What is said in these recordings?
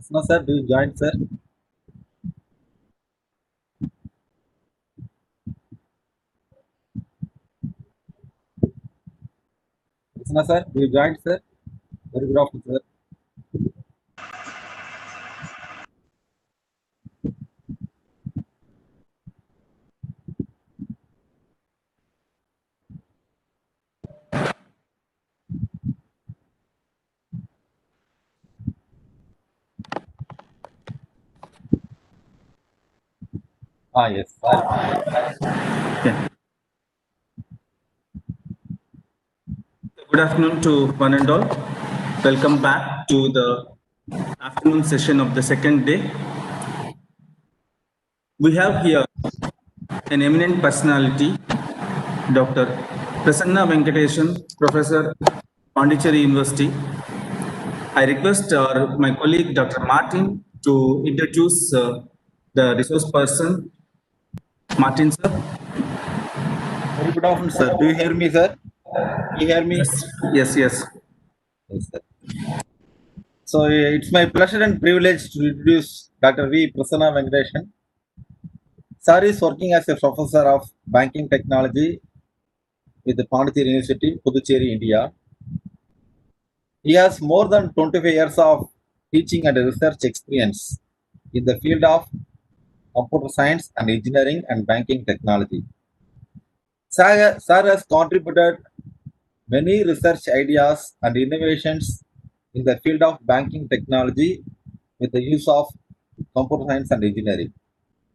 Prasanna sir, do you join, sir? Prasanna sir, do you join, sir? Very good afternoon, sir. Yes, sir. Okay. Good afternoon to one and all. Welcome back to the afternoon session of the second day. We have here an eminent personality, Dr. Prasanna Venkatesan, Professor, Pondicherry University. I request my colleague, Dr. Martin, to introduce the resource person. Martin, sir. Very good afternoon, sir. Do you hear me, sir? Do you hear me? Yes, yes. Yes, sir. So it's my pleasure and privilege to introduce Dr. V. Prasanna Venkatesan. Sir is working as a professor of banking technology with the Pondicherry University, Puducherry, India. He has more than 25 years of teaching and research experience in the field of computer science and engineering and banking technology. Sir has contributed many research ideas and innovations in the field of banking technology with the use of computer science and engineering.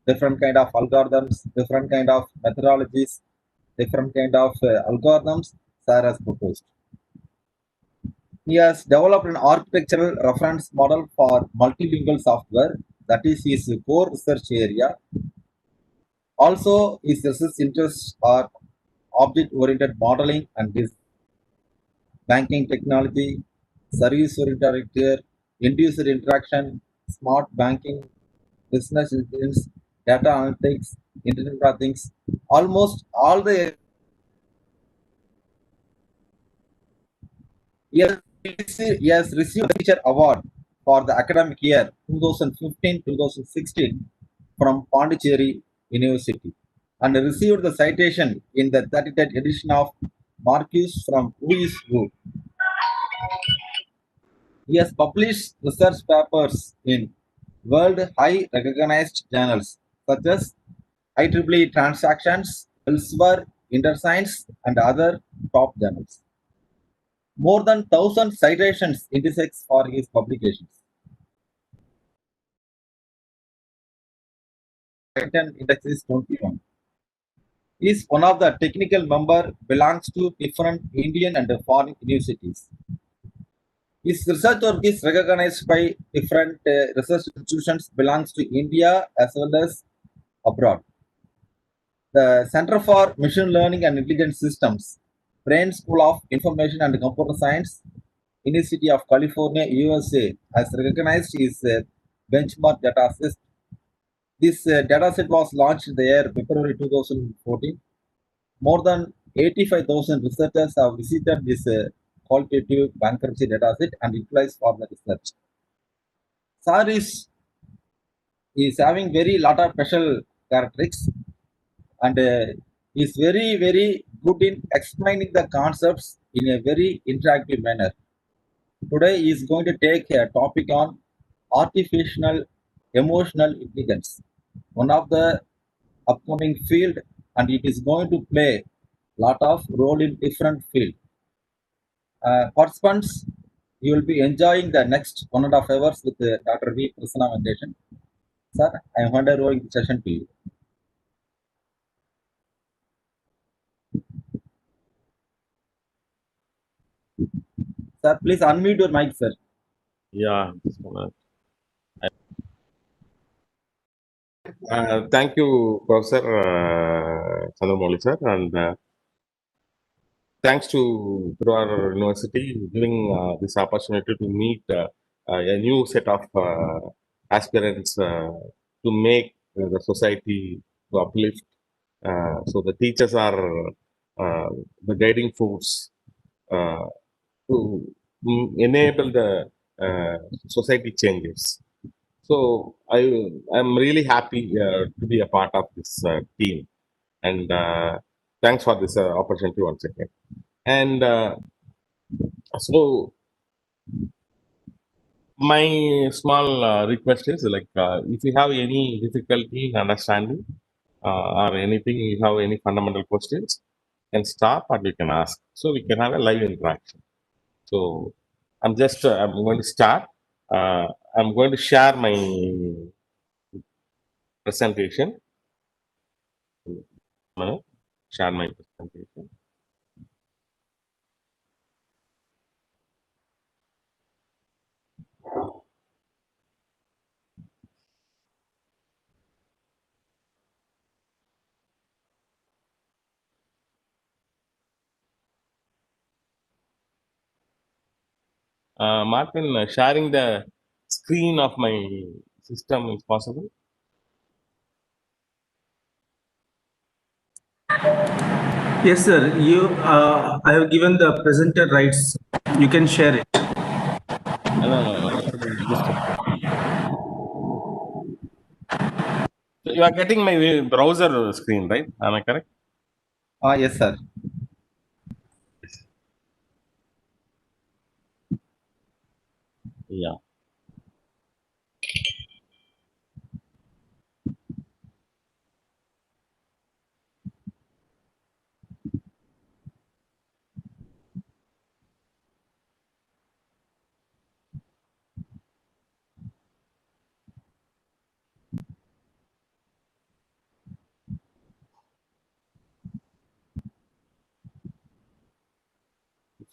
Different kind of algorithms, different kind of methodologies, different kind of algorithms Sir has proposed. He has developed an architectural reference model for multilingual software, that is his core research area. Also, his research interests are object-oriented modeling and banking technology, service-oriented architecture, end-user interaction, smart banking, business intelligence, data analytics, Internet of Things. Almost all the he has received the teacher award for the academic year 2015-2016 from Pondicherry University and received the citation in the 33rd edition of Marquis from Who is Who. He has published research papers in world high recognized journals such as IEEE Transactions, Elsewhere, InterScience, and other top journals. More than 1,000 citations intersects for his publications. Titan index is 21. He is one of the technical member belongs to different Indian and foreign universities. His research work is recognized by different research institutions belongs to India as well as abroad. The Center for Machine Learning and Intelligent Systems, Brain School of Information and Computer Science, University of California, USA, has recognized his benchmark dataset. This dataset was launched in the year February 2014. More than 85,000 researchers have visited this qualitative bankruptcy dataset and utilized for the research. SAR is having very lot of special characteristics and is very good in explaining the concepts in a very interactive manner. Today he is going to take a topic on artificial emotional intelligence, one of the upcoming field, and it is going to play lot of role in different field. Participants, you will be enjoying the next 1.5 hours with Dr. V. Prasanna Venkatesan. Sir, I am handing over the session to you. Sir, please unmute your mic, sir. Yeah. Thank you, Professor Chandramouli sir, and thanks to through our university giving this opportunity to meet a new set of aspirants to make the society to uplift. So the teachers are the guiding force to enable the society changes. So I'm really happy to be a part of this team, and thanks for this opportunity once again. And so my small request is like if you have any difficulty in understanding or anything, you have any fundamental questions, can stop or you can ask, so we can have a live interaction. So I'm going to start. I'm going to share my presentation. Share my presentation. Martin, sharing the screen of my system is possible? Yes, sir. I have given the presenter rights. You can share it. No. Just a second. So you are getting my browser screen, right? Am I correct? Yes, sir. Yeah.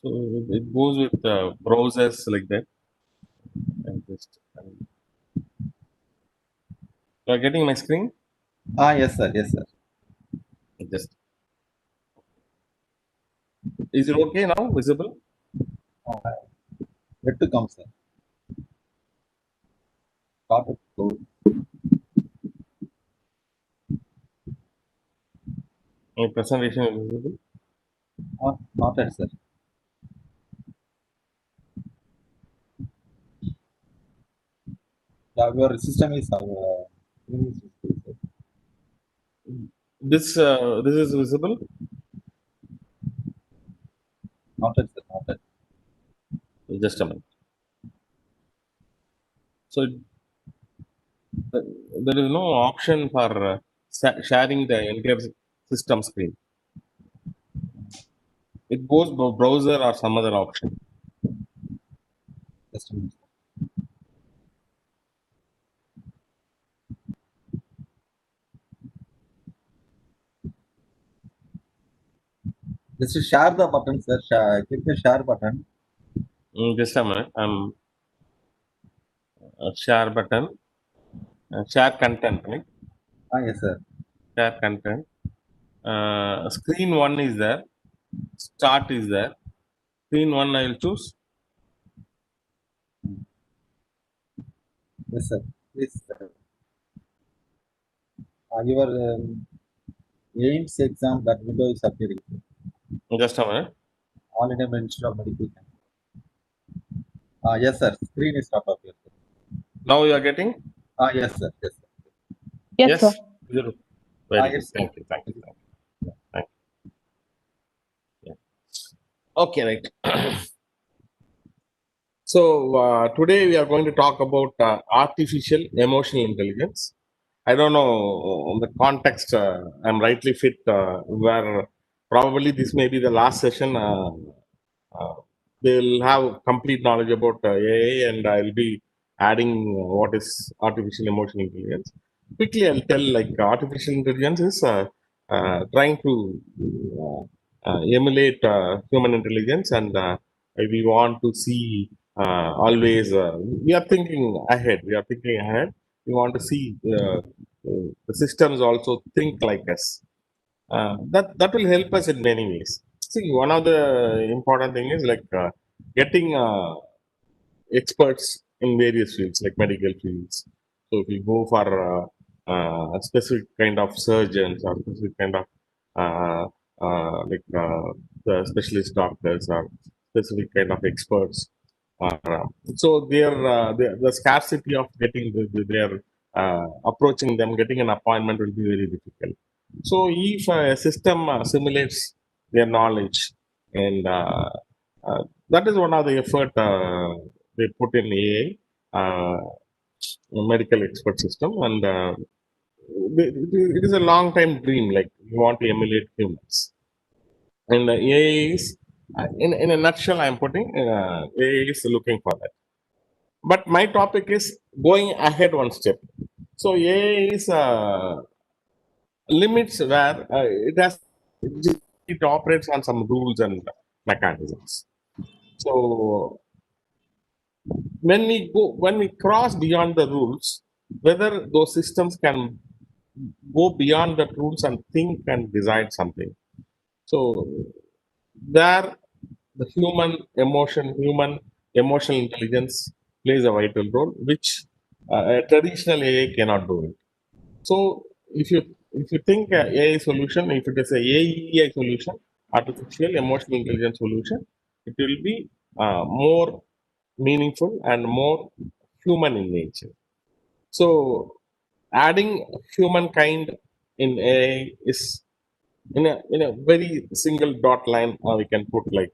So it goes with browsers like that. And just, you are getting my screen? Yes, sir. Yes, sir. Just is it okay now? Visible? Uh, Yet to come, sir. Start it. My presentation is visible. Not yet, sir. Your system is This is visible. not yet, sir. Not yet. Just a minute. So there is no option for sharing the entire system screen. It goes browser or some other option. Just a minute. Just to share the button, sir. Click the share button. Just a minute. Share button. Share content, right? Yes, sir. Share content. Screen one is there. Start is there. Screen one I will choose. Yes, sir. Please, sir. Your AIMS exam, that window is appearing. Just a minute. All India Ministry of Medical. Yes, sir. Screen is not appearing. Now you are getting? Yes, sir. Yes, sir. Yes, Yes. sir. Zero. Very good. Yes, sir. Thank you. Thank you. Thank you. Yeah. Okay, right. So today we are going to talk about artificial emotional intelligence. I don't know the context. I'm rightly fit where probably this may be the last session. They'll have complete knowledge about AI, and I'll be adding what is artificial emotional intelligence. Quickly, I'll tell like artificial intelligence is trying to emulate human intelligence, and we want to see always. We are thinking ahead. We are thinking ahead. We want to see the systems also think like us. That will help us in many ways. See, one of the important thing is like getting experts in various fields, like medical fields. So if you go for a specific kind of surgeons or specific kind of uh, the specialist doctors or specific kind of experts, So the scarcity of getting their approaching them, getting an appointment will be very difficult. So if a system simulates their knowledge, and that is one of the effort they put in AI, medical expert system, and it is a long time dream. Like you want to emulate humans, and AI is in a nutshell. I am putting AI is looking for that. But my topic is going ahead one step. So AI is limits where it operates on some rules and mechanisms. So when we cross beyond the rules, whether those systems can go beyond the rules and think and decide something. So there, the human emotional intelligence plays a vital role, which a traditional AI cannot do it. So if you think AI solution, if it is a AEI solution, artificial emotional intelligence solution, it will be more meaningful and more human in nature. So adding humankind in AI is in a very single dot line. We can put like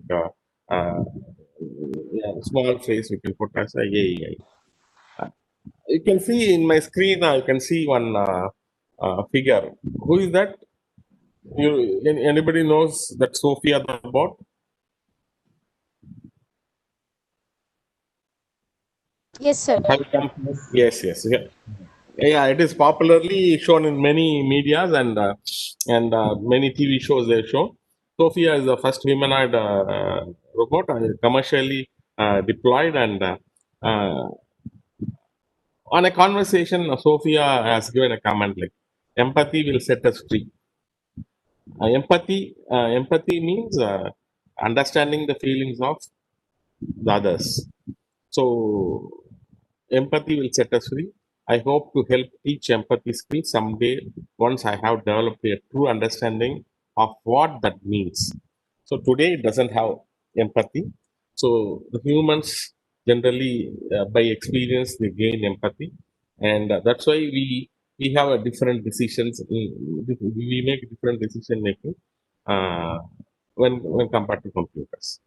yeah, small phrase we can put as a AEI. You can see in my screen now. You can see one figure. Who is that? Anybody knows that Sophia the bot? Yes, sir. Have you come? Yes, yes. Yeah. Yeah, it is popularly shown in many medias and many TV shows they show. Sophia is the first humanoid robot commercially deployed, and on a conversation, Sophia has given a comment like, "Empathy will set us free." Empathy means understanding the feelings of the others. So empathy will set us free. I hope to help teach empathy skills someday once I have developed a true understanding of what that means. So today it doesn't have empathy. So the humans generally, by experience, they gain empathy, and that's why we have a different decisions. We make different decision making uh, when compared to computers.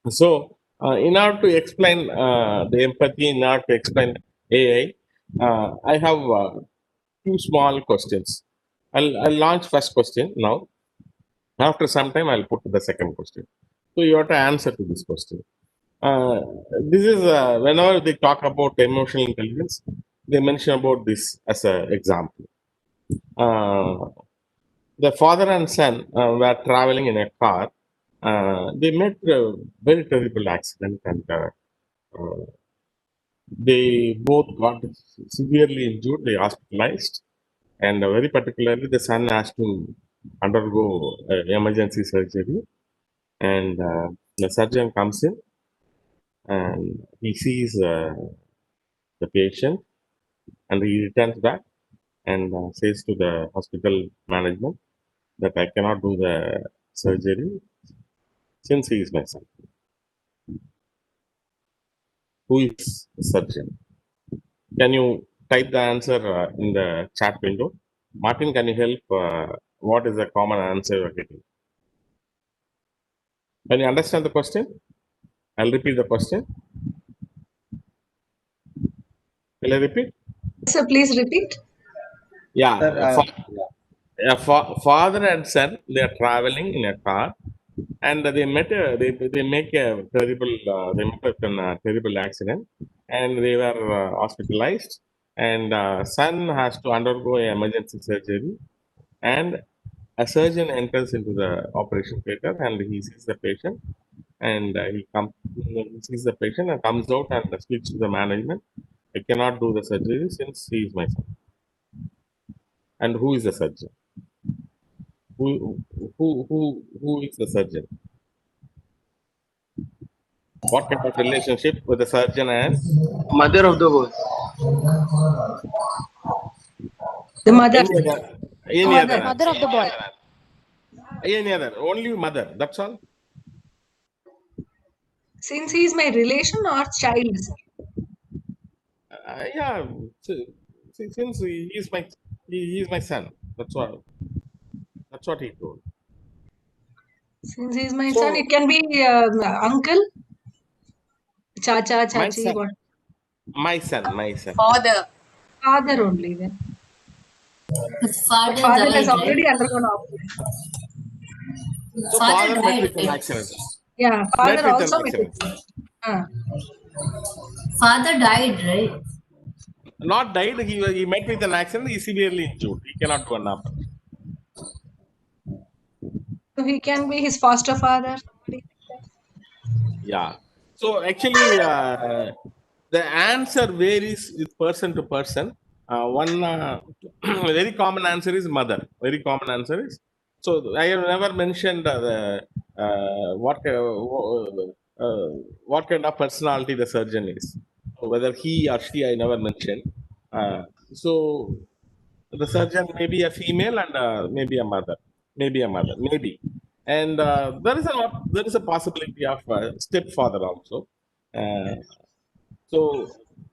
So, in order to explain the empathy, in order to explain AI, I have two small questions. I'll launch first question now. After some time, I'll put the second question. So you have to answer to this question. Uh, this is whenever they talk about emotional intelligence, they mention about this as an example. Uh, the father and son were traveling in a car. They met a very terrible accident, and uh, they both got severely injured. They hospitalized, and very particularly, the son has to undergo emergency surgery. And the surgeon comes in, and he sees the patient, and he returns back and says to the hospital management that I cannot do the surgery since he is my son. Who is the surgeon? Can you type the answer in the chat window? Martin, can you help? What is the common answer you're getting? Can you understand the question? I'll repeat the question. Will I repeat? Sir, please repeat. Yeah. Sir, Father and son, they are traveling in a car, and they make a terrible terrible accident, and they were hospitalized, and son has to undergo a emergency surgery, and a surgeon enters into the operation theater, and he sees the patient, and he sees the patient and comes out and speaks to the management. I cannot do the surgery since he is my son. And who is the surgeon? Who is the surgeon? What kind of relationship with the surgeon and Mother of the world. The mother. any other Mother. Mother answer? of the boy. Any other? Only mother. That's all. Since he is my relation or child, sir? Yeah, si- since he is my son. That's what he told. Since he is my son, it So can be uncle, chacha, my chachi, son, what? my son. Father. Father only then. His But father father has died, right? already undergone operation. So Father father met died, with an right? accident. Yeah, Met father with an also met with accident. me. Ah, Father died, right? Not died. He met with an accident. He severely injured. He cannot do an operation. so he can be his foster father. Somebody like Yeah. So actually, the answer varies with person to person. One very common answer is mother. Very common answer is. So I have never mentioned what kind of personality the surgeon is. So whether he or she, I never mentioned. Uh, so the surgeon may be a female and maybe a mother, maybe. And there is a possibility of stepfather also. Uh, so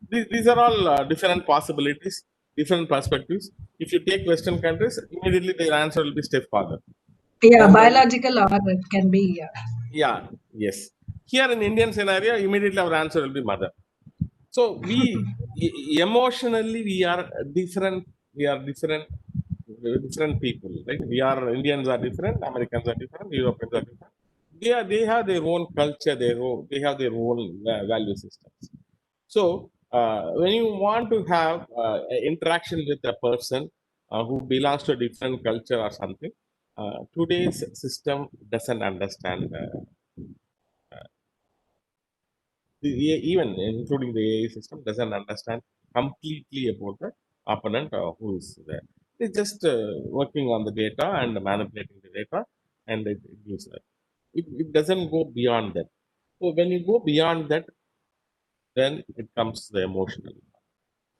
these are all different possibilities, different perspectives. If you take Western countries, immediately their answer will be stepfather. that. Yeah, And then, biological or it can be. yeah, yes. Here in Indian scenario, immediately our answer will be mother. So emotionally we are different. We are different people. Right? We are Indians are different. Americans are different. Europeans are different. They have their own culture. They have their own value systems. So, when you want to have interaction with a person who belongs to a different culture or something, today's system doesn't understand. Even including the AI system doesn't understand completely about the opponent who is there. It's just working on the data and manipulating the data, and it gives that. It doesn't go beyond that. So when you go beyond that, then it comes the emotional.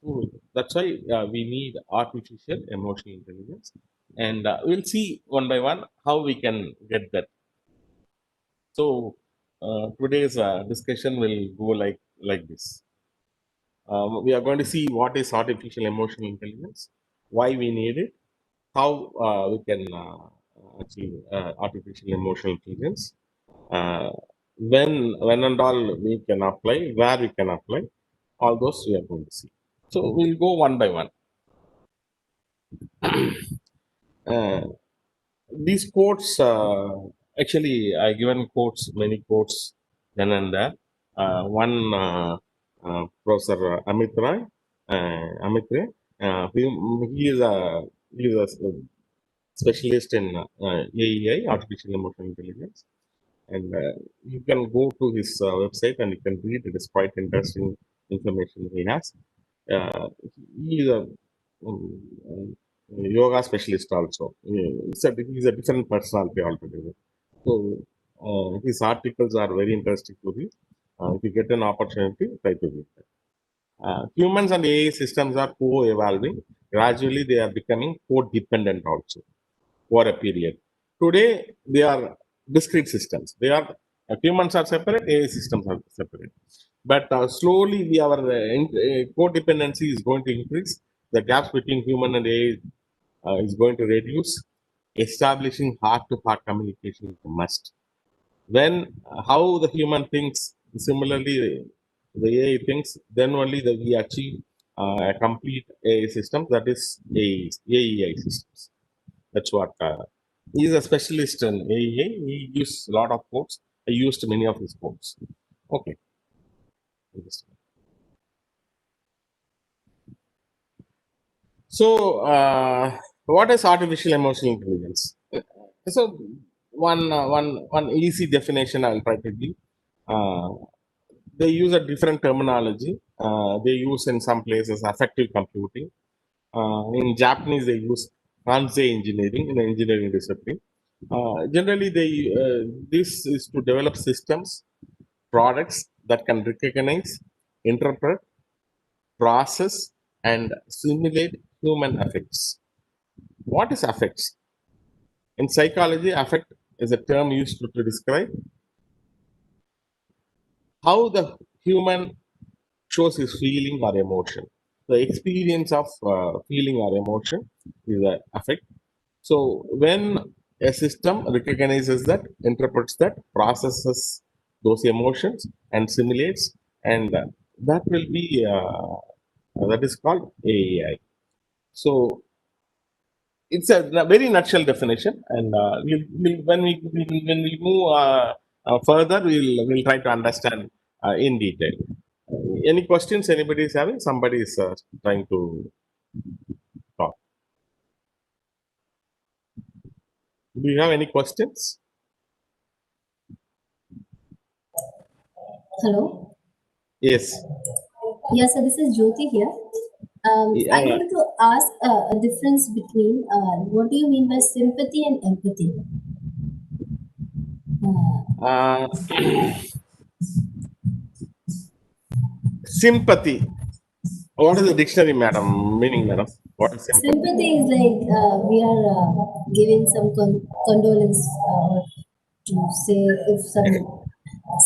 So that's why we need artificial emotional intelligence, and we'll see one by one how we can get that. So today's discussion will go like this. We are going to see what is artificial emotional intelligence, why we need it, how we can achieve artificial emotional intelligence, uh, when and all we can apply, where we can apply, all those we are going to see. So we'll go one by one. Uh, these quotes, actually, I given quotes, many quotes then and there. One Professor Amit Ray, he is a specialist in AEI, artificial emotional intelligence, and you can go to his website and you can read. It is quite interesting information he has. Uh, he is a yoga specialist also. He's a different personality altogether. So his articles are very interesting to read. If you get an opportunity, try to read that. Humans and AI systems are co-evolving. Gradually, they are becoming co-dependent also over a period. Today, they are discrete systems. They are humans are separate, AI systems are separate. But slowly, our codependency is going to increase. The gaps between human and AI is going to reduce. Establishing heart-to-heart communication is a must. When how the human thinks, similarly the AI thinks, then only we achieve a complete AI system, that is AEI systems. That's what he is a specialist in AEA. He uses a lot of quotes. I used many of his quotes. Okay. So, what is artificial emotional intelligence? So, one easy definition I'll try to give. Uh, they use a different terminology. They use in some places affective computing. In Japanese, they use Kansei engineering in the engineering discipline. Generally, this is to develop systems, products that can recognize, interpret, process, and simulate human affects. What is affects? In psychology, affect is a term used to describe how the human shows his feeling or emotion. The experience of feeling or emotion is the affect. So when a system recognizes that, interprets that, processes those emotions and simulates, and that will be that is called AI. So it's a very nutshell definition, and when we move further, we'll try to understand in detail. Any questions anybody is having? Somebody is trying to talk. Do you have any questions? Hello. Yes. Yes, so this is Jyoti here. I Yeah. wanted to ask a difference between what do you mean by sympathy and empathy? Uh, sympathy. What is the dictionary, madam? Meaning, madam? What is sympathy? Sympathy is like we are giving some condolence to say if some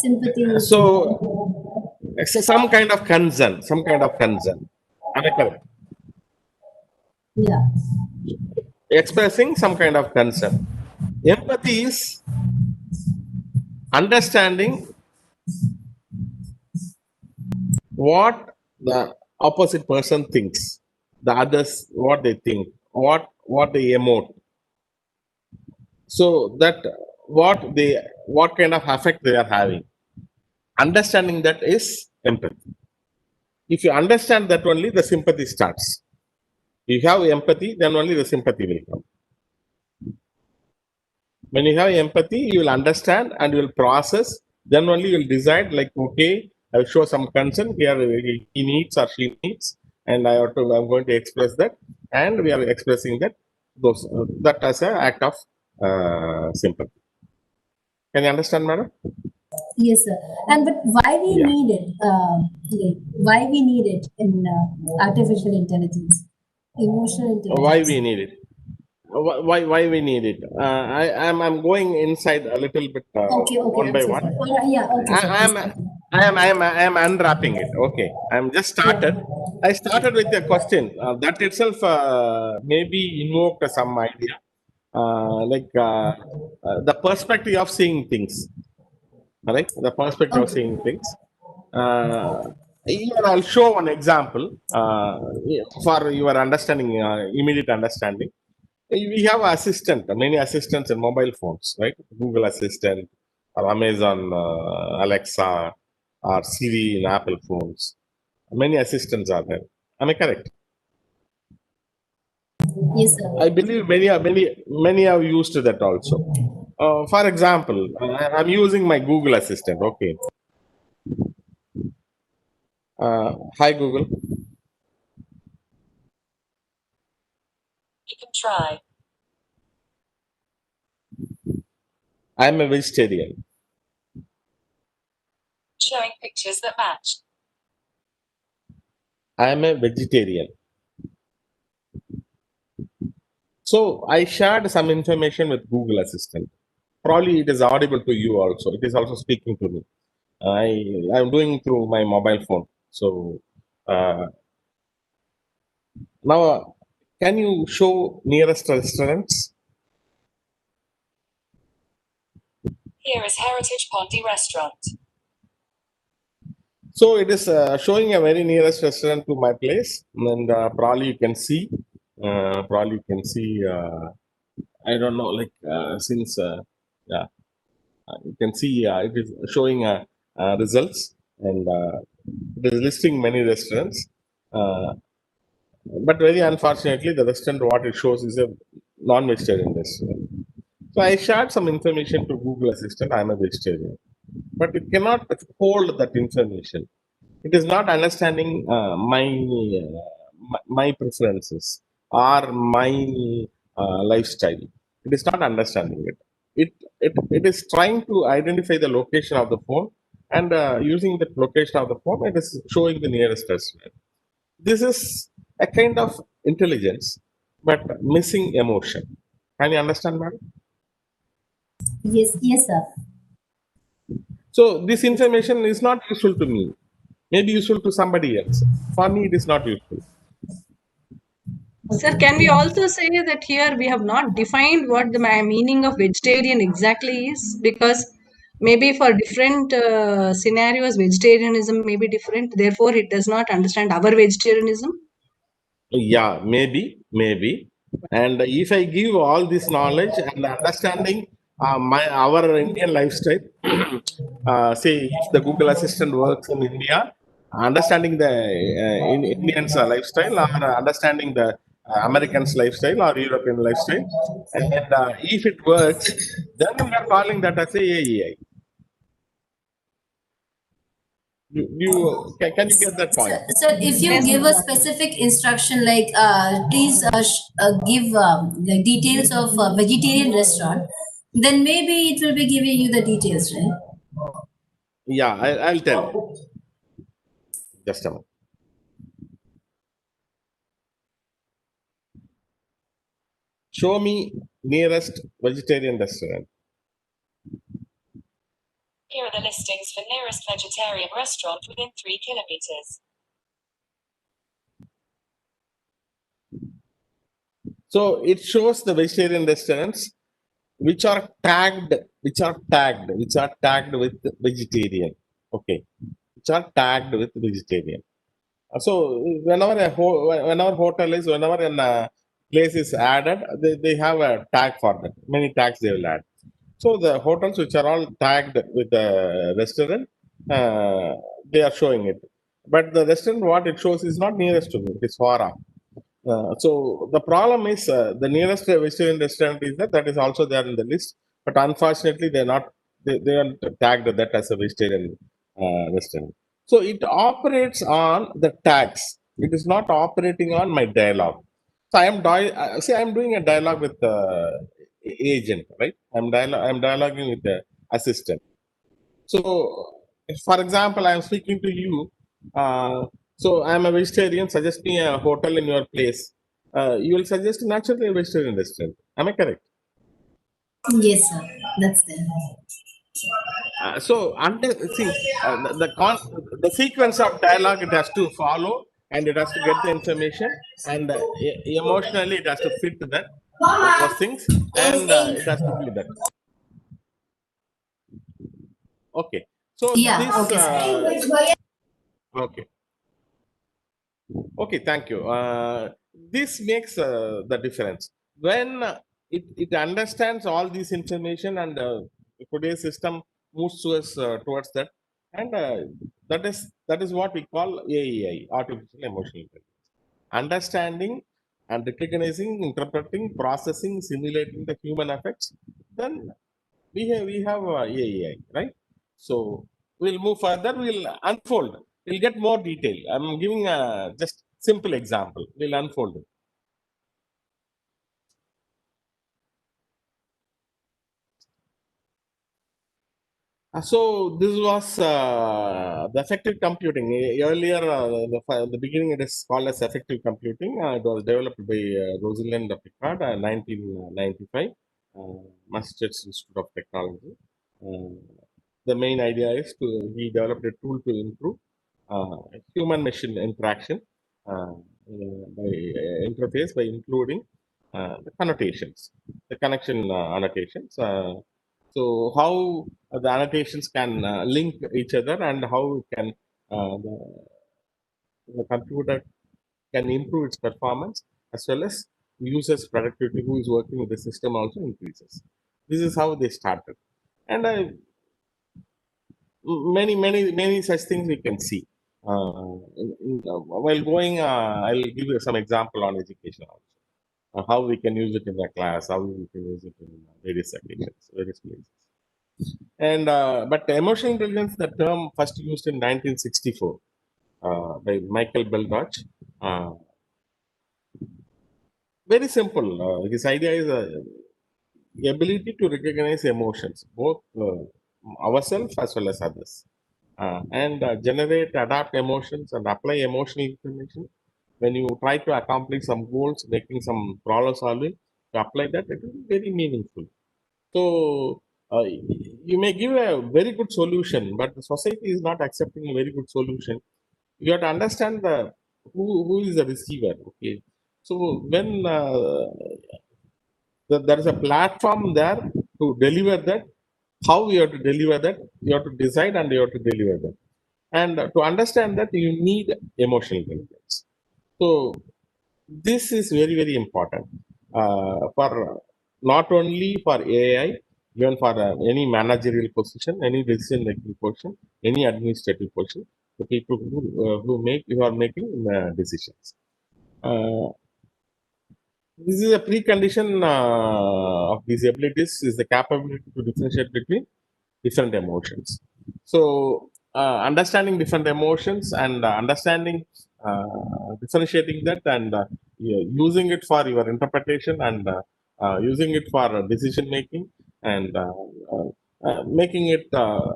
sympathy is So, it's some kind of concern. Some kind of concern. Am I correct? yeah. Expressing some kind of concern. Empathy is understanding what the opposite person thinks, the others what they think, what they emote. So that what kind of affect they are having. Understanding that is empathy. If you understand that, only the sympathy starts. You have empathy, then only the sympathy will come. When you have empathy, you will understand and you will process. Then only you will decide, like, okay, I'll show some concern here. He needs or she needs, and I'm going to express that, and we are expressing that that as an act of sympathy. Can you understand, madam? Yes, sir. And but why we Yeah. need it? Like, why we need it in artificial intelligence, emotional Why intelligence? we need it? Why we need it? I'm going inside a little bit Okay, okay. one I'm by so one. sorry. All right, yeah, okay, I, sir. I'm Please continue. I'm unwrapping it. Okay, I'm just started. Yeah. I started with a question that itself maybe invoked some idea, the perspective of seeing things. Right, the perspective of Okay. seeing things. Here I'll show one example for your understanding, immediate understanding. We have assistant, many assistants in mobile phones, right? Google Assistant or Amazon Alexa or Siri in Apple phones. Many assistants are there. Am I correct? Yes, sir. I believe many have used that also. For example, I'm using my Google Assistant. Okay. Hi Google. You can try. I'm a vegetarian. Showing pictures that match. I'm a vegetarian. So I shared some information with Google Assistant. Probably it is audible to you also. It is also speaking to me. I'm doing through my mobile phone. So uh, now, can you show nearest restaurants? Here is Heritage Pondy Restaurant. So it is showing a very nearest restaurant to my place, and probably you can see. Probably you can see. I don't know, like since yeah, you can see it is showing results, and it is listing many restaurants. Uh, but very unfortunately, the restaurant what it shows is a non-vegetarian restaurant. So I shared some information to Google Assistant. I'm a vegetarian, but it cannot hold that information. It is not understanding my preferences or my lifestyle. It is not understanding it. It is trying to identify the location of the phone, and using the location of the phone, it is showing the nearest restaurant. This is a kind of intelligence, but missing emotion. Can you understand, madam? Yes, yes, sir. So this information is not useful to me. Maybe useful to somebody else. For me, it is not useful. Sir, can we also say that here we have not defined what the meaning of vegetarian exactly is? Because maybe for different scenarios, vegetarianism may be different. Therefore, it does not understand our vegetarianism. Yeah, maybe. And if I give all this knowledge and understanding our Indian lifestyle, say if the Google Assistant works in India, understanding the Indians' lifestyle or understanding the Americans' lifestyle or European lifestyle, and if it works, then we are calling that as a AI. Can you get that point? So if you Yes, give sir. a specific instruction like please give the details of vegetarian restaurant, then maybe it will be giving you the details, right? Yeah, I'll tell you. Just a moment. Show me nearest vegetarian restaurant. Here are the listings for nearest vegetarian restaurant within 3 kilometers. So it shows the vegetarian restaurants which are tagged with vegetarian. Okay, which are tagged with vegetarian. So whenever hotel is, whenever a place is added, they have a tag for that. Many tags they will add. So the hotels which are all tagged with the restaurant, uh, they are showing it. But the restaurant, what it shows is not nearest to me. It is far off. So the problem is the nearest vegetarian restaurant is that is also there in the list, but unfortunately they are tagged that as a vegetarian restaurant. So it operates on the tags. It is not operating on my dialogue. So I am doing a dialogue with the agent, right? I'm dialoguing with the assistant. So, for example, I am speaking to you. So, I am a vegetarian. Suggest me a hotel in your place. You will suggest naturally a vegetarian restaurant. Am I correct? Yes, sir. That's there. So, until see the sequence of dialogue it has to follow, and it has to get the information, and emotionally it has to fit that those things, and it has to be that. Okay. So Yeah. this Okay, sir. okay. Okay, thank you. This makes the difference when it understands all this information, and today's system moves towards that, and that is what we call AEI, artificial emotional intelligence. Understanding and recognizing, interpreting, processing, simulating the human effects. Then we have AEI, right? So we'll move further. We'll unfold. We'll get more detail. I'm giving a just simple example. We'll unfold it. So this was the effective computing. Earlier, the beginning it is called as effective computing. It was developed by Rosalind Picard, 1995, Massachusetts Institute of Technology. Uh, the main idea is he developed a tool to improve uh, human-machine interaction by interface by including the connotations, the connection annotations. So how the annotations can link each other, and how can the computer can improve its performance, as well as users productivity who is working with the system also increases. This is how they started, and many such things we can see while going. I'll give you some example on education also, how we can use it in the class, how we can use it in various occasions, various places. And but emotional intelligence, the term first used in 1964 by Michael Beldach. Uh, Very simple. His idea is ability to recognize emotions, both ourselves as well as others, and generate, adapt emotions, and apply emotional information. When you try to accomplish some goals, making some problem solving, to apply that, it will be very meaningful. So you may give a very good solution, but the society is not accepting a very good solution. You have to understand who is the receiver. Okay, so when there is a platform there to deliver that, how you have to deliver that, you have to decide and you have to deliver that. And to understand that, you need emotional intelligence. So this is very, very important for not only for AI, even for any managerial position, any decision making position, any administrative position, the people who are making decisions. Uh, this is a precondition of these abilities is the capability to differentiate between different emotions. So, understanding different emotions and differentiating that and using it for your interpretation and using it for decision making and making it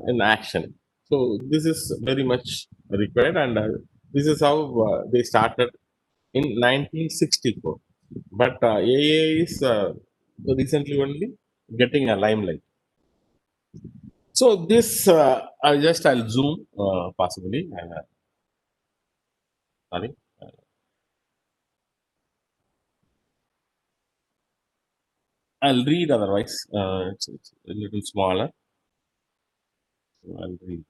in action. So, this is very much required, and this is how they started in 1964. But AA is recently only getting a limelight. So this, I'll zoom possibly. Sorry, I'll read otherwise. It's a little smaller. So I'll read.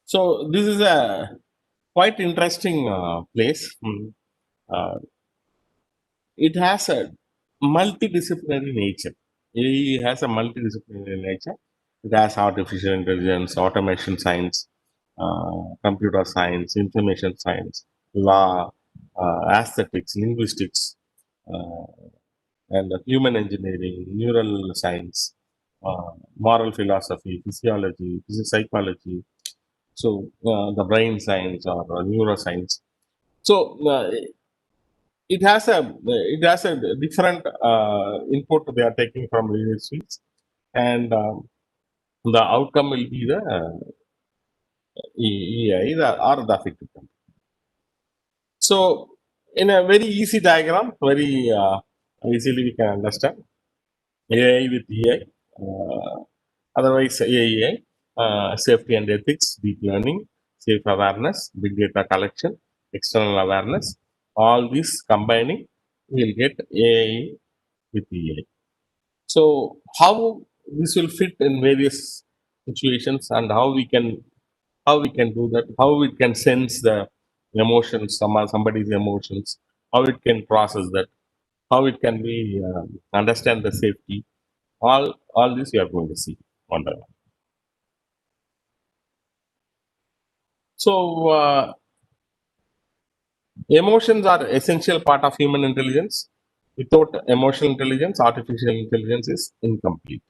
So this is a quite interesting place. It has a multidisciplinary nature. It has a multidisciplinary nature. It has artificial intelligence, automation science, computer science, information science, law, aesthetics, linguistics, uh, and human engineering, neural science, moral philosophy, physiology, psychology. So the brain science or neuroscience. So it has a different input they are taking from various fields, and the outcome will be the EI or the fictive company. So in a very easy diagram, very easily we can understand AI with EI, otherwise AEI, safety and ethics, deep learning, safe awareness, big data collection, external awareness, all these combining will get AI with EI. So how this will fit in various situations and how we can do that, how it can sense the emotions, somebody's emotions, how it can process that, how it can be understand the safety. All this we are going to see on the. So emotions are essential part of human intelligence. Without emotional intelligence, artificial intelligence is incomplete.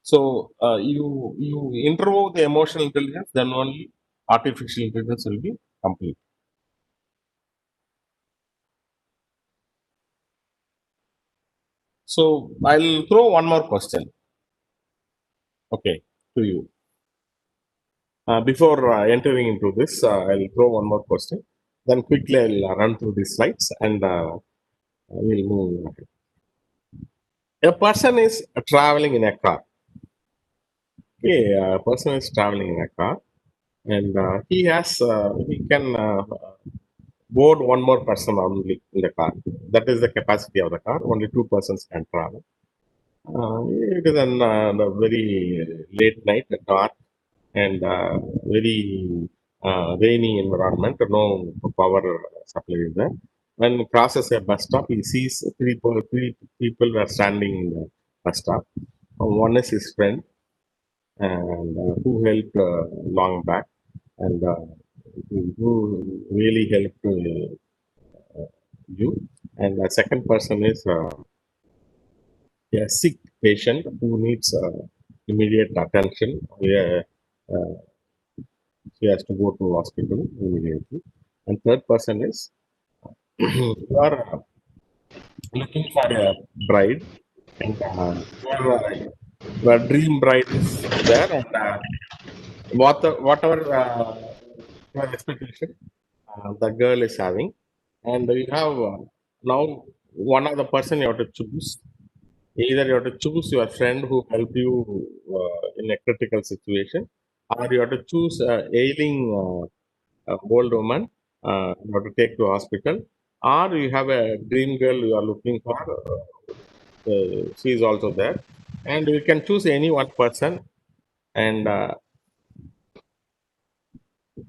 So you interview the emotional intelligence, then only artificial intelligence will be complete. So I'll throw one more question, okay, to you. Before entering into this, I'll throw one more question. Then quickly I'll run through these slides and we'll move ahead. A person is traveling in a car. Okay, a person is traveling in a car, and he can board one more person only in the car. That is the capacity of the car. Only two persons can travel. It is a very late night, dark, and very rainy environment. No power supply is there. When he crosses a bus stop, he sees three people were standing in the bus stop. One is his friend, and who helped long back, and who really helped you. And the second person is a sick patient who needs immediate attention. Uh, he has to go to hospital immediately. And third person is you are looking for a bride, and your dream bride is there, and whatever your expectation the girl is having, and you have Now, one of the person you have to choose. Either you have to choose your friend who help you in a critical situation, or you have to choose a ailing old woman you have to take to hospital, or you have a dream girl you are looking for. She is also there, and you can choose any one person, and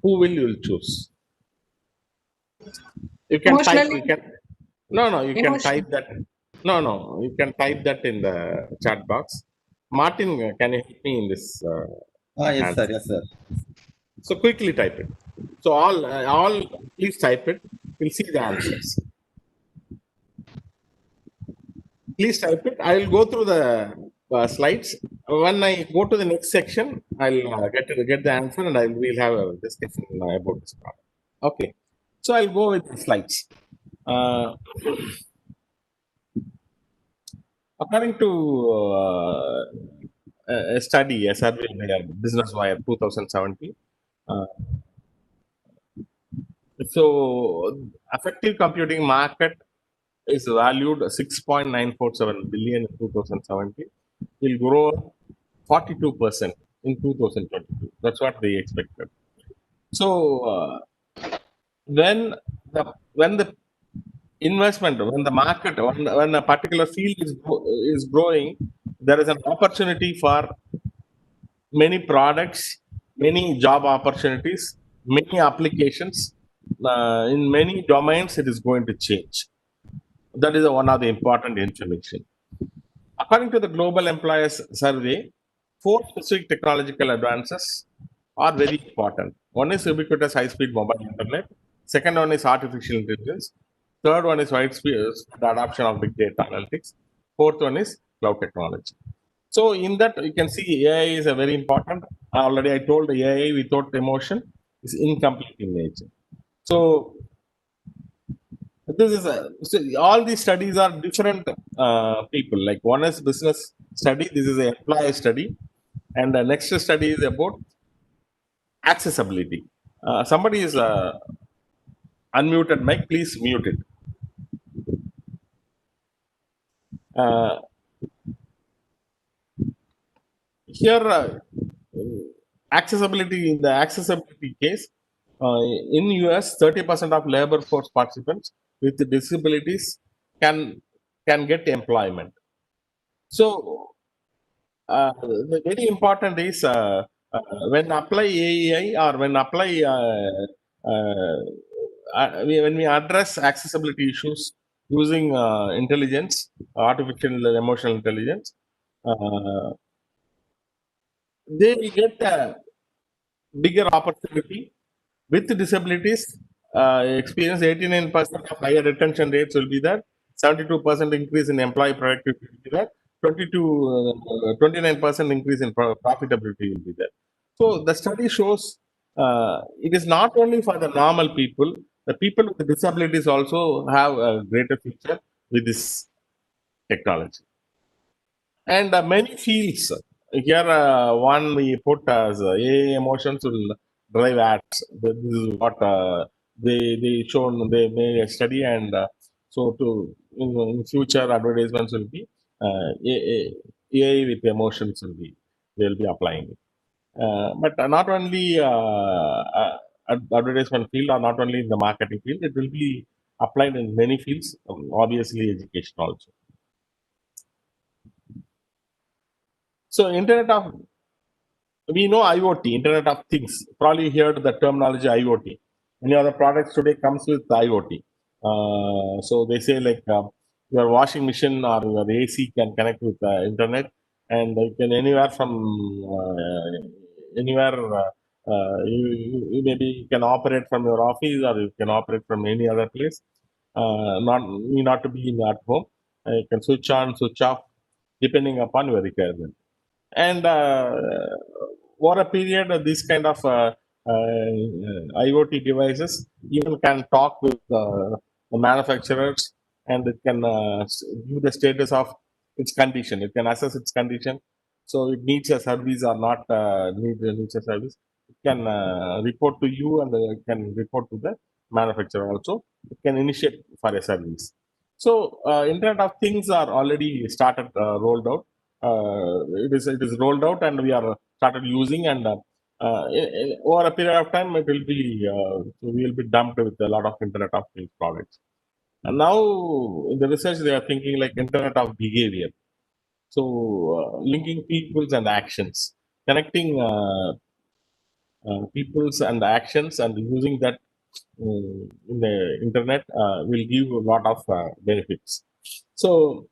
who will you choose? You can type. Emotionally, You can no. You can emotion. type that. No. You can type that in the chat box. Martin, can you help me in this Yes, sir. answer? Yes, sir. So quickly type it. So all please type it. We'll see the answers. Please type it. I will go through the slides. When I go to the next section, I'll get the answer, and we'll have a discussion about this problem. Okay. So I'll go with the slides. Uh, According to a study, a survey by Business Wire 2017. Uh, so effective computing market is valued 6.947 billion in 2017, will grow 42% in 2022. That's what they expected. So when the investment, when the market, when a particular field is growing, there is an opportunity for many products, many job opportunities, many applications. In many domains, it is going to change. That is one of the important information. According to the Global Employers Survey, four specific technological advances are very important. One is ubiquitous high-speed mobile internet. Second one is artificial intelligence. Third one is widespread adoption of big data analytics. Fourth one is cloud technology. So in that you can see AI is a very important. Already I told AI without emotion is incomplete in nature. So this is so all these studies are different people. Like one is business study, this is an employee study, and the next study is about accessibility. Somebody is unmuted mic, please mute it. Uh, Here, accessibility in the accessibility case, in US, 30% of labor force participants with disabilities can can get employment. So the very important is when apply AI or when apply when we address accessibility issues using intelligence, artificial emotional intelligence, uh, they will get a bigger opportunity with disabilities. Experience 89% of higher retention rates will be there. 72% increase in employee productivity will be there. 29% increase in profitability will be there. So the study shows it is not only for the normal people. The people with disabilities also have a greater future with this technology. And many fields here, one we put as AI emotions will drive ads. This is what they shown. They made a study, and so to in future advertisements will be AI with emotions will be they will be applying it. But not only advertisement field or not only in the marketing field, it will be applied in many fields. Obviously, education also. So Internet of we know IoT, Internet of Things. Probably heard the terminology IoT. Many other products today comes with IoT. So they say like your washing machine or your AC can connect with the internet, and you can anywhere from anywhere. You maybe you can operate from your office or you can operate from any other place. Not need not to be in at home. You can switch on, switch off, depending upon your requirement. And over a period, these kind of IoT devices even can talk with the manufacturers, and it can view the status of its condition. It can assess its condition. So it needs a service or not needs a service. It can report to you, and it can report to the manufacturer also. It can initiate for a service. So Internet of Things are already started rolled out. It is rolled out, and we are started using, and over a period of time, it will be we will be dumped with a lot of Internet of Things products. And now in the research, they are thinking like Internet of Behavior. So linking peoples and actions, connecting peoples and actions, and using that in the internet will give a lot of benefits. So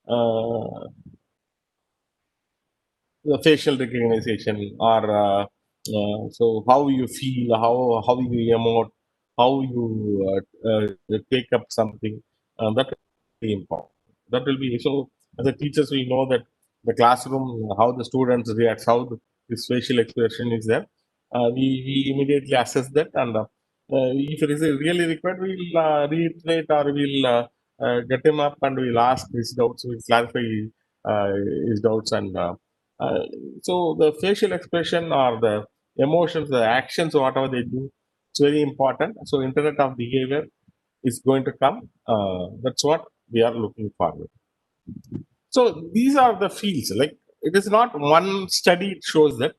uh, the facial recognition, or so how you feel, how you emote, how you take up something, that will be important. That will be so. As a teachers, we know that the classroom, how the students react, how this facial expression is there. We immediately assess that, and if it is really required, we'll reiterate, or we'll get him up, and we'll ask his doubts, we'll clarify uh, his doubts, and uh, so the facial expression, or the emotions, the actions, whatever they do, it's very important. So Internet of Behavior is going to come. That's what we are looking forward. So these are the fields. Like, it is not one study. It shows that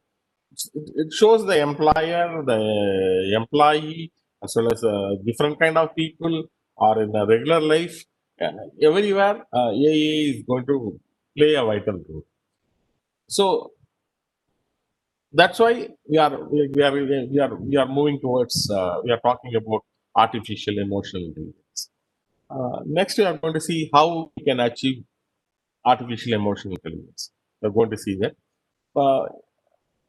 it shows the employer, the employee, as well as different kind of people, or in a regular life. Everywhere, AI is going to play a vital role. So that's why we are moving towards, we are talking about artificial emotional intelligence. Next, we are going to see how we can achieve artificial emotional intelligence. We're going to see that. uh,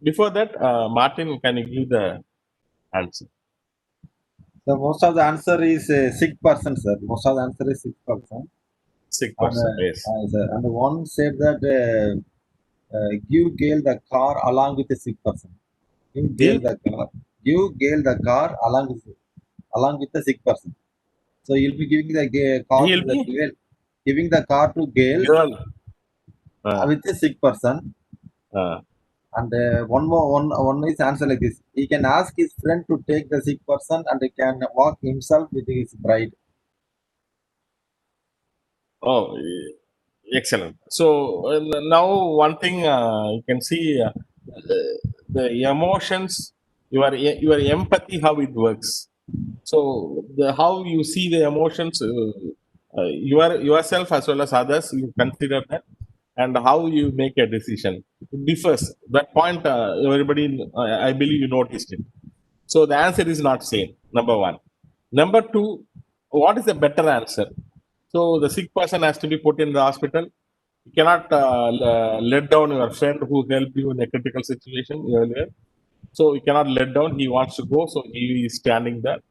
Before that, Martin, can you give the answer? So most of the answer is sick person, sir. Most of the answer is sick person. Sick And, person, yes. sir, and one said that give Gail the car along with the sick person. Give Gail Give the car. Give Gail the car along with the sick person. So you'll be giving the car to he'll the be Gail, giving the car to Gail girl. with a sick person. uh, And one is answer like this. He can ask his friend to take the sick person, and he can walk himself with his bride. oh, excellent. So now one thing, you can see, the emotions, your empathy, how it works. So how you see the emotions, yourself as well as others, you consider that, and how you make a decision, it differs. That point, everybody, I believe you noticed it. So the answer is not same. Number one. Number two, what is the better answer? So the sick person has to be put in the hospital. You cannot let down your friend who helped you in a critical situation earlier. So you cannot let down. He wants to go, so he is standing there.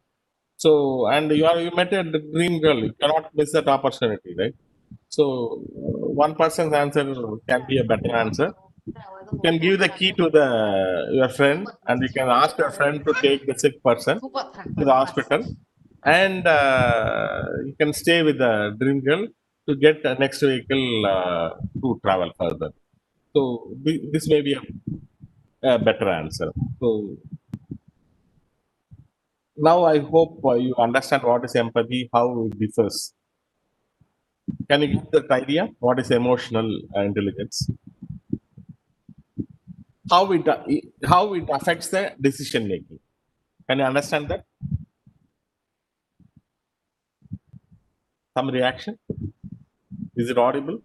So, and you met a dream girl. You cannot miss that opportunity, right? So one person's answer can be a better answer. You can give the key to the your friend, and you can ask your friend to take the sick person to the hospital, and you can stay with the dream girl to get the next vehicle to travel further. So this may be a better answer. So now I hope you understand what is empathy, how it differs. Can you give that idea? What is emotional intelligence? How it affects the decision making? Can you understand that? Some reaction? Is it audible?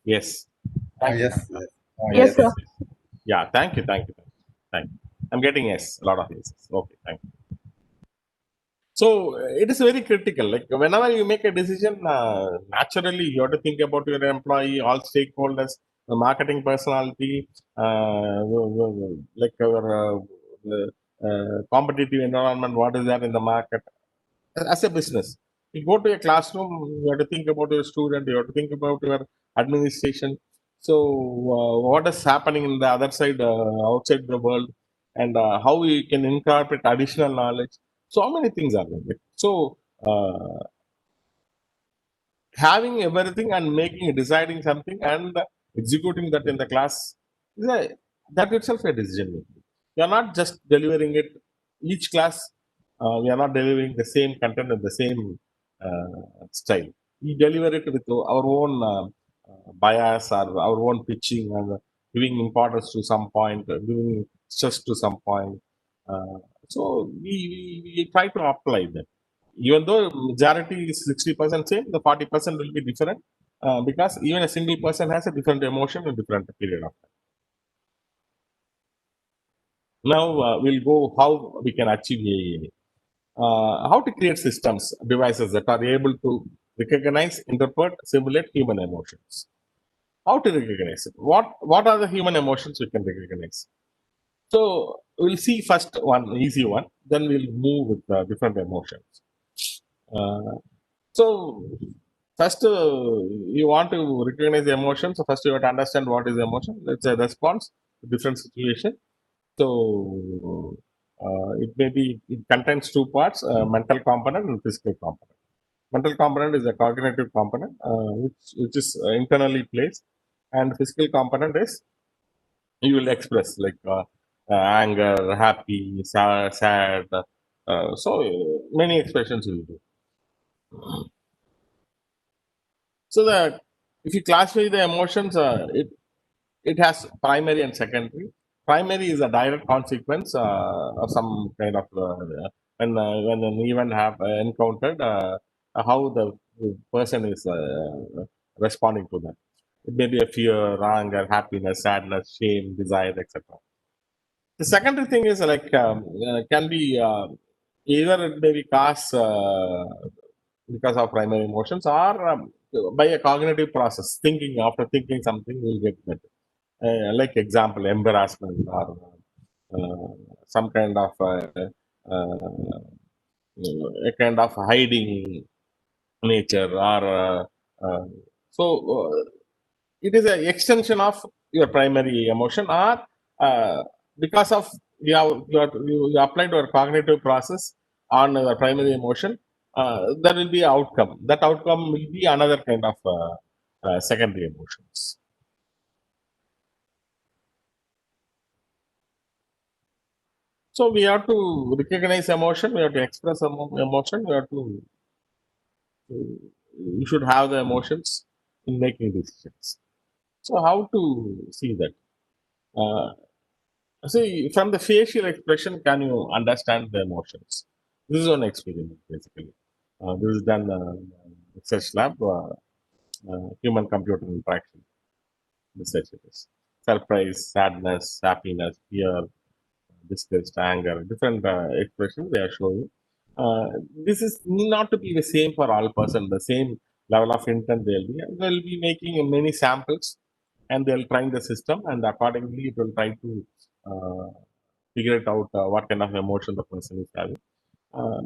Yes. Thank you. Yes, yes. Yes, Yes. sir. Yeah. Thank you. I'm getting yes. A lot of yeses. Okay. Thank you. So it is very critical. Like, whenever you make a decision, naturally you have to think about your employee, all stakeholders, the marketing personality, like our the, competitive environment. What is there in the market? As a business, you go to a classroom, you have to think about your student, you have to think about your administration. So what is happening in the other side, outside the world, and how we can incorporate additional knowledge. So many things are there. So having everything and making deciding something and executing that in the class is that itself a decision making. We are not just delivering it each class. We are not delivering the same content in the same style. We deliver it with our own bias or our own pitching and giving importance to some point, giving stress to some point. So we try to apply that. Even though majority is 60% same, the 40% will be different because even a single person has a different emotion in different period of time. Now we'll go how we can achieve AA. How to create systems, devices that are able to recognize, interpret, simulate human emotions. How to recognize it? What are the human emotions we can recognize? So we'll see first one easy one, then we'll move with different emotions. Uh, so first, you want to recognize the emotion. So first, you have to understand what is emotion. It's a response to different situation. So it may be it contains two parts: mental component and physical component. Mental component is a cognitive component, which is internally placed, and physical component is you will express like anger, happy, sad. Many expressions you will do. So that if you classify the emotions, it has primary and secondary. Primary is a direct consequence of some kind of when an event have encountered, how the person is responding to that. It may be a fear, anger, happiness, sadness, shame, desire, etc. The secondary thing is like can be either it may be caused because of primary emotions or by a cognitive process. Thinking after thinking something will get better. Like example, embarrassment or some kind of uh, a kind of hiding nature or uh, so it is an extension of your primary emotion or because of you applied your cognitive process on your primary emotion, there will be outcome. That outcome will be another kind of secondary emotions. So we have to recognize emotion, we have to express emotion, we have to you should have the emotions in making decisions. So how to see that? See, from the facial expression, can you understand the emotions? This is an experiment, basically. This is done research lab, human-computer interaction research. It is surprise, sadness, happiness, fear, disgust, anger, different expressions they are showing. Uh, this is need not to be the same for all person. The same level of intent they'll be. They'll be making many samples, and they'll try the system, and accordingly, it will try to figure it out what kind of emotion the person is having.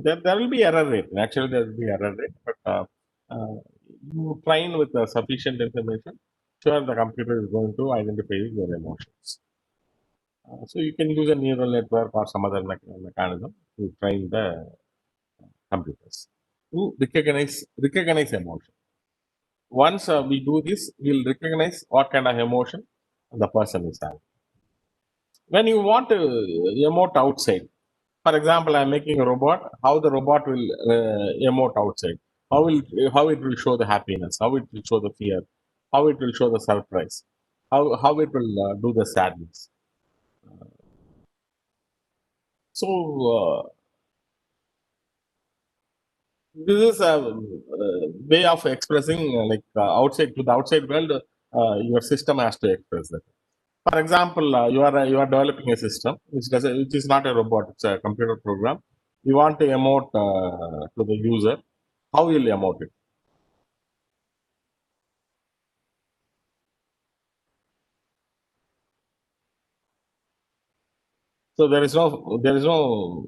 There will be error rate. Actually, there will be error rate, but uh, you train with sufficient information. Sure, the computer is going to identify your emotions. So you can use a neural network or some other mechanism to train the computers to recognize emotion. Once we do this, we'll recognize what kind of emotion the person is having. When you want to emote outside, for example, I'm making a robot. How the robot will emote outside? How it will show the happiness? How it will show the fear? How it will show the surprise? How it will do the sadness? So this is a way of expressing outside to the outside world. Your system has to express that. For example, you are developing a system which is not a robot; it's a computer program. You want to emote to the user. How will you emote it? So there is no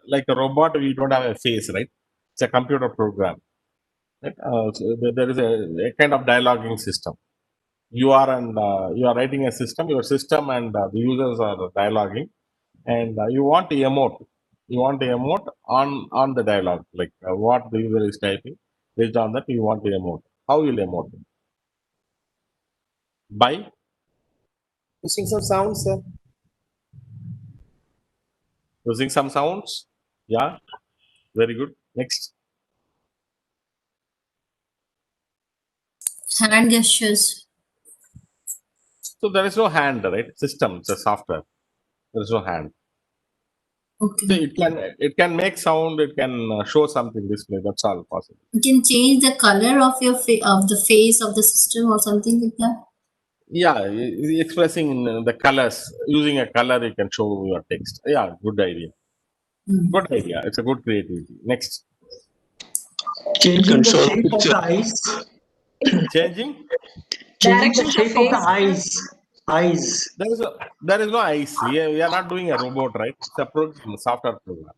like a robot. We don't have a face, right? It's a computer program. Right? There is a kind of dialoguing system. You are writing a system. Your system and the users are dialoguing, and you want to emote. You want to emote on the dialogue, like what the user is typing. Based on that, you want to emote. How will you emote? By Using some sounds, sir. using some sounds. Yeah, very good. Next. Hand gestures. So there is no hand, right? System, it's a software. There is no hand. So Okay. it can make sound, it can show something display. That's all possible. You can change the color of your of the face of the system or something like that. Yeah, expressing the colors, using a color, you can show your text. Yeah, good idea. Hmm. Good idea. It's a good creativity. Next, Changing the shape of the eyes. changing. Changing the Directions of shape of the face. eyes. Eyes. There is no IC. We are not doing a robot, right? It's a program, software program.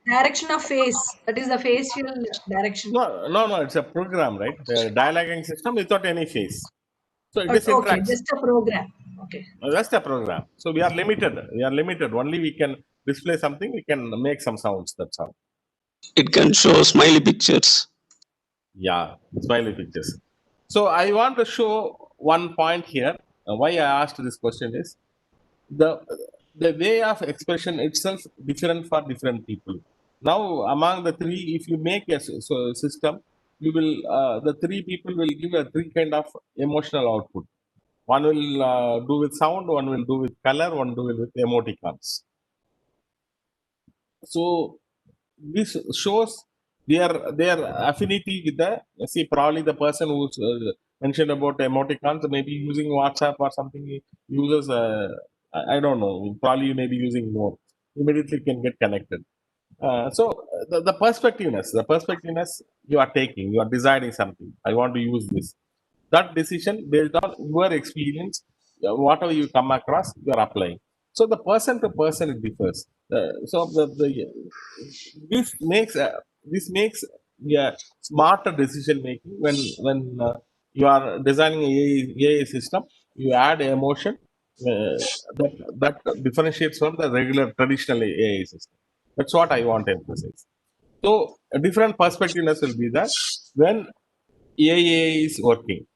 Direction of face. That is the facial direction. No. It's a program, right? The dialoguing system without any face. So it is Okay, interacts. just a program. Okay. That's the program. So we are limited. We are limited. Only we can display something. We can make some sounds. That's all. It can show smiley pictures. Yeah, smiley pictures. So I want to show one point here. Why I asked this question is the the way of expression itself different for different people. Now among the three, if you make a system, you will the three people will give a three kind of emotional output. One will do with sound, one will do with color, one will do with emoticons. So this shows their affinity with the, see, probably the person who's mentioned about emoticons maybe using WhatsApp or something, he uses I don't know, probably you may be using more, immediately can get connected. So the perspectiveness you are taking, you are deciding something, I want to use this, that decision based on your experience, whatever you come across, you are applying. So the person to person it differs. So the this makes yeah, smarter decision making when you are designing AI system. You add emotion uh, that differentiates from the regular traditional AI system. That's what I want to emphasize. So a different perspectiveness will be that when AI is working,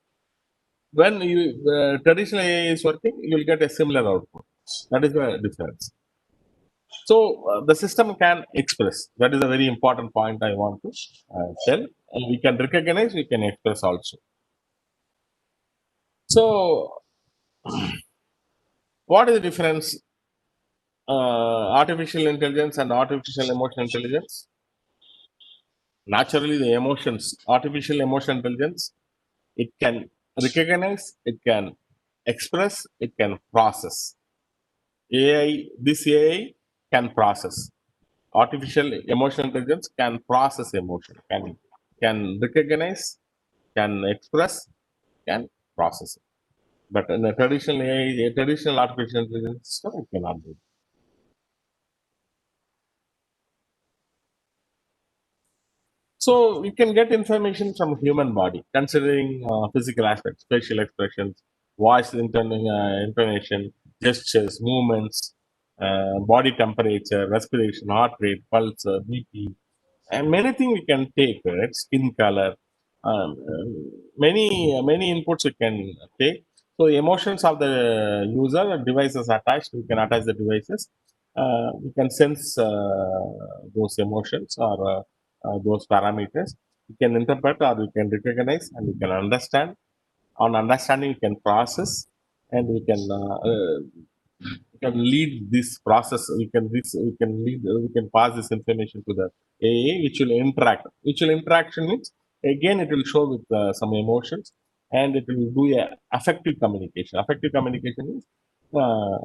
when you traditional AI is working, you'll get a similar output. That is the difference. So the system can express. That is a very important point I want to tell. And we can recognize, we can express also. So what is the difference? Artificial intelligence and artificial emotional intelligence. Naturally, the emotions, artificial emotional intelligence, it can recognize, it can express, it can process. This AI can process. Artificial emotional intelligence can process emotion, can recognize, can express, can process it. But in a traditional AI, a traditional artificial intelligence system, it cannot do. So we can get information from human body, considering physical aspects, facial expressions, voice intonation, gestures, movements, body temperature, respiration, heart rate, pulse, BP, and many things we can take, right? Skin color, many inputs we can take. So emotions of the user, devices attached, we can attach the devices. We can sense those emotions or those parameters. We can interpret or we can recognize and we can understand. On understanding, we can process and we can lead this process. We can pass this information to the AI, which will interact. Which will interaction means again it will show with some emotions, and it will do a affective communication. Affective communication means uh,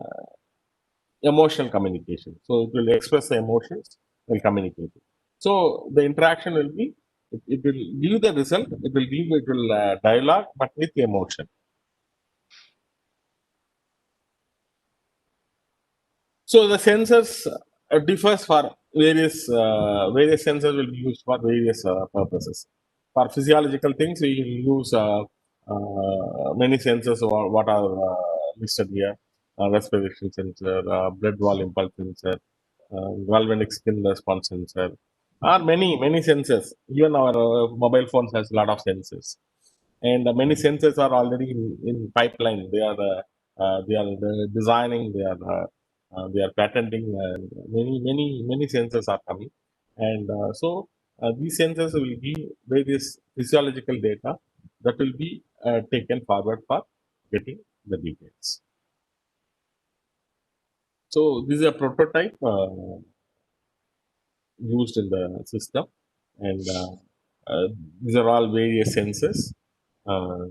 emotional communication. So it will express the emotions and communicate it. So the interaction will be, it will give the result. It will dialogue, but with emotion. So the sensors differs for various sensors will be used for various purposes. For physiological things, we use many sensors. What are listed here: respiration sensor, blood volume pulse sensor, galvanic skin response sensor. Are many sensors. Even our mobile phones has a lot of sensors, and many sensors are already in pipeline. They are designing. They are patenting. Many sensors are coming, and so these sensors will give various physiological data that will be taken forward for getting the details. So this is a prototype used in the system, and these are all various sensors. So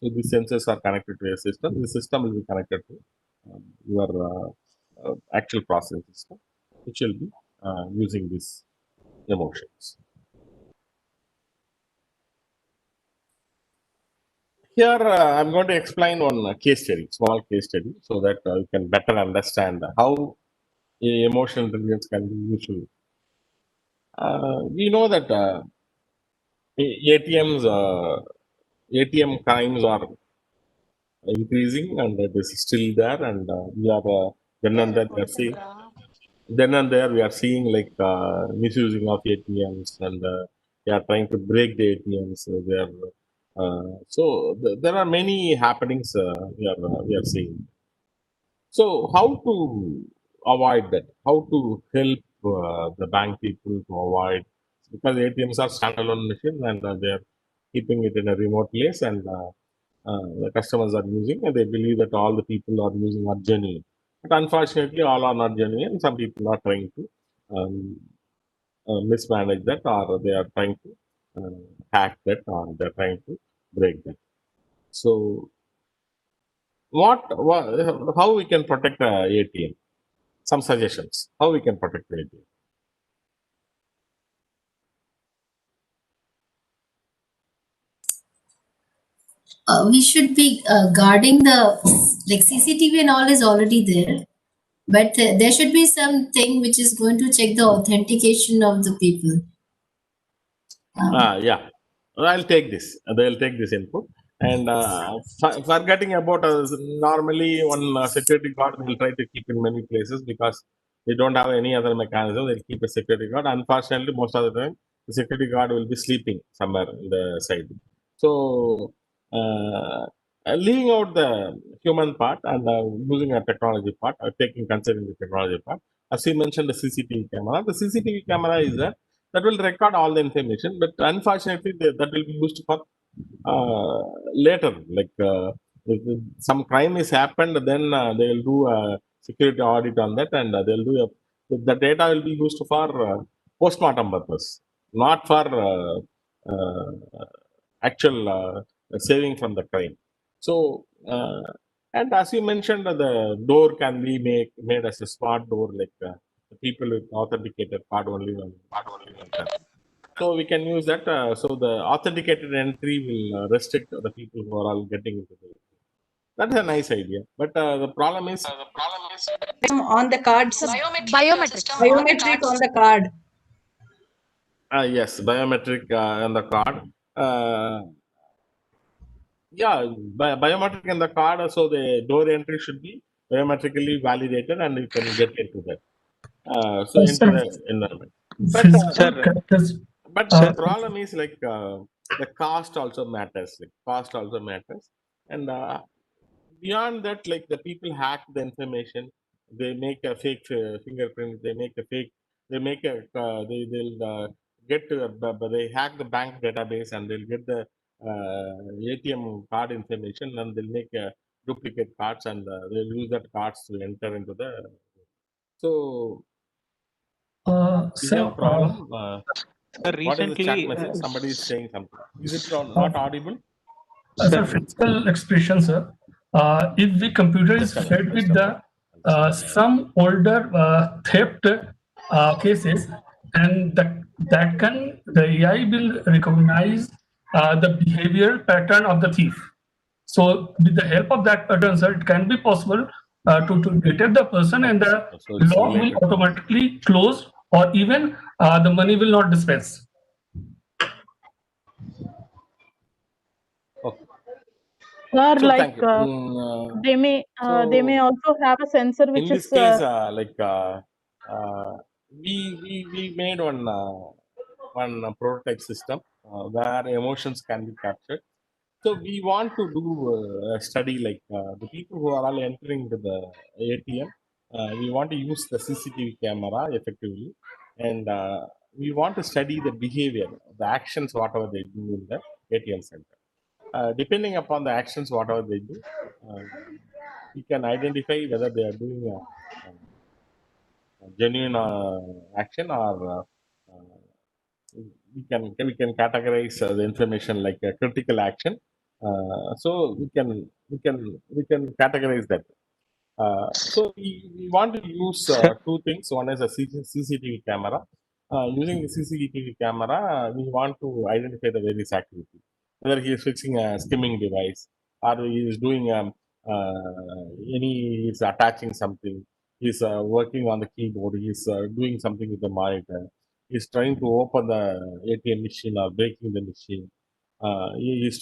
these sensors are connected to a system. The system will be connected to your actual processing system, which will be using these emotions. Here, I'm going to explain one case study, small case study, so that you can better understand how emotional intelligence can be useful. We know that ATMs, ATM crimes are increasing, and it is still there, and we are then and there we are seeing like misusing of ATMs, and they are trying to break the ATMs. They are there are many happenings we are seeing. So how to avoid that? How to help the bank people to avoid, because ATMs are standalone machines, and they are keeping it in a remote place, and the customers are using, and they believe that all the people are using are genuine. But unfortunately, all are not genuine. Some people are trying to um, mismanage that, or they are trying to hack that, or they are trying to break that. So, how we can protect ATM? Some suggestions how we can protect the ATM. We should be guarding the like CCTV and all is already there, but there should be something which is going to check the authentication of the people. Yeah, I'll take this. They'll take this input. And forgetting about normally one security guard will try to keep in many places because they don't have any other mechanism. They'll keep a security guard. Unfortunately, most of the time, the security guard will be sleeping somewhere in the side. So, leaving out the human part and using a technology part, considering the technology part, as you mentioned, the CCTV camera. The CCTV camera is there that will record all the information, but unfortunately, that will be used for later. Like if some crime is happened, then they will do a security audit on that, and they'll do the data will be used for postmortem purpose, not for actual saving from the crime. So, and as you mentioned, the door can be made as a smart door, like the people with authenticated card only. So we can use that. So the authenticated entry will restrict the people who are all getting into the. That's a nice idea, but the problem is. On the cards. Biometrics. Biometric on the card. Yes, biometric on the card. Yeah, biometric in the card, so the door entry should be biometrically validated, and you can get into that. So into the environment. But Physical characters. the problem is like the cost also matters. Like cost also matters, and beyond that, like the people hack the information. They make a fake fingerprint. They make a fake. They make a. They'll get to. They hack the bank database, and they'll get the ATM card information, and they'll make duplicate cards, and they'll use that cards to enter into the. So we have a problem. What is the chat message? Somebody is saying something. Is it not audible? Sir, physical expression, sir. If the computer is fed with the some older theft cases, and that can the AI will recognize the behavior pattern of the thief. So with the help of that pattern, sir, it can be possible to detect the person, and the lock will automatically close, or even the money will not dispense. Okay. Or So like thank you. they may also have a sensor which In this is case, we made one prototype system where emotions can be captured. So we want to do a study like the people who are all entering to the ATM. We want to use the CCTV camera effectively, and we want to study the behavior, the actions, whatever they do in the ATM center. depending upon the actions, whatever they do, we can identify whether they are doing a genuine action or we can categorize the information like a critical action. So we can categorize that. So we want to use Sir, two things. One is a CCTV camera. Using the CCTV camera, we want to identify the various activity. Whether he is fixing a skimming device, or he is doing he's attaching something. He's working on the keyboard. He's doing something with the monitor. He's trying to open the ATM machine or breaking the machine. He's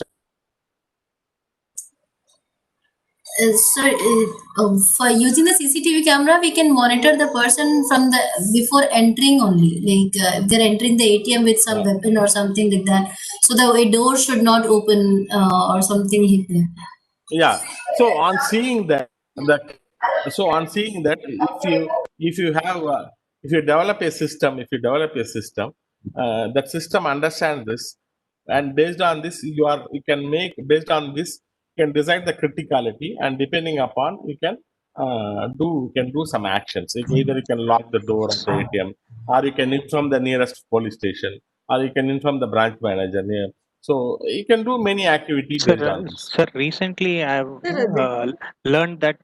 So, for using the CCTV camera, we can monitor the person from the before entering only. Like if they're entering the ATM with some weapon or something like that, so the door should not open or something like that. Yeah. So on seeing that, if you have if you develop a system, that system understands this, and based on this, you can make based on this you can decide the criticality, and depending upon you can do some actions. Either you can lock the door of the ATM, or you can inform the nearest police station, or you can inform the branch manager near. So you can do many activity sir, based on this. sir, recently I've Sir, learned that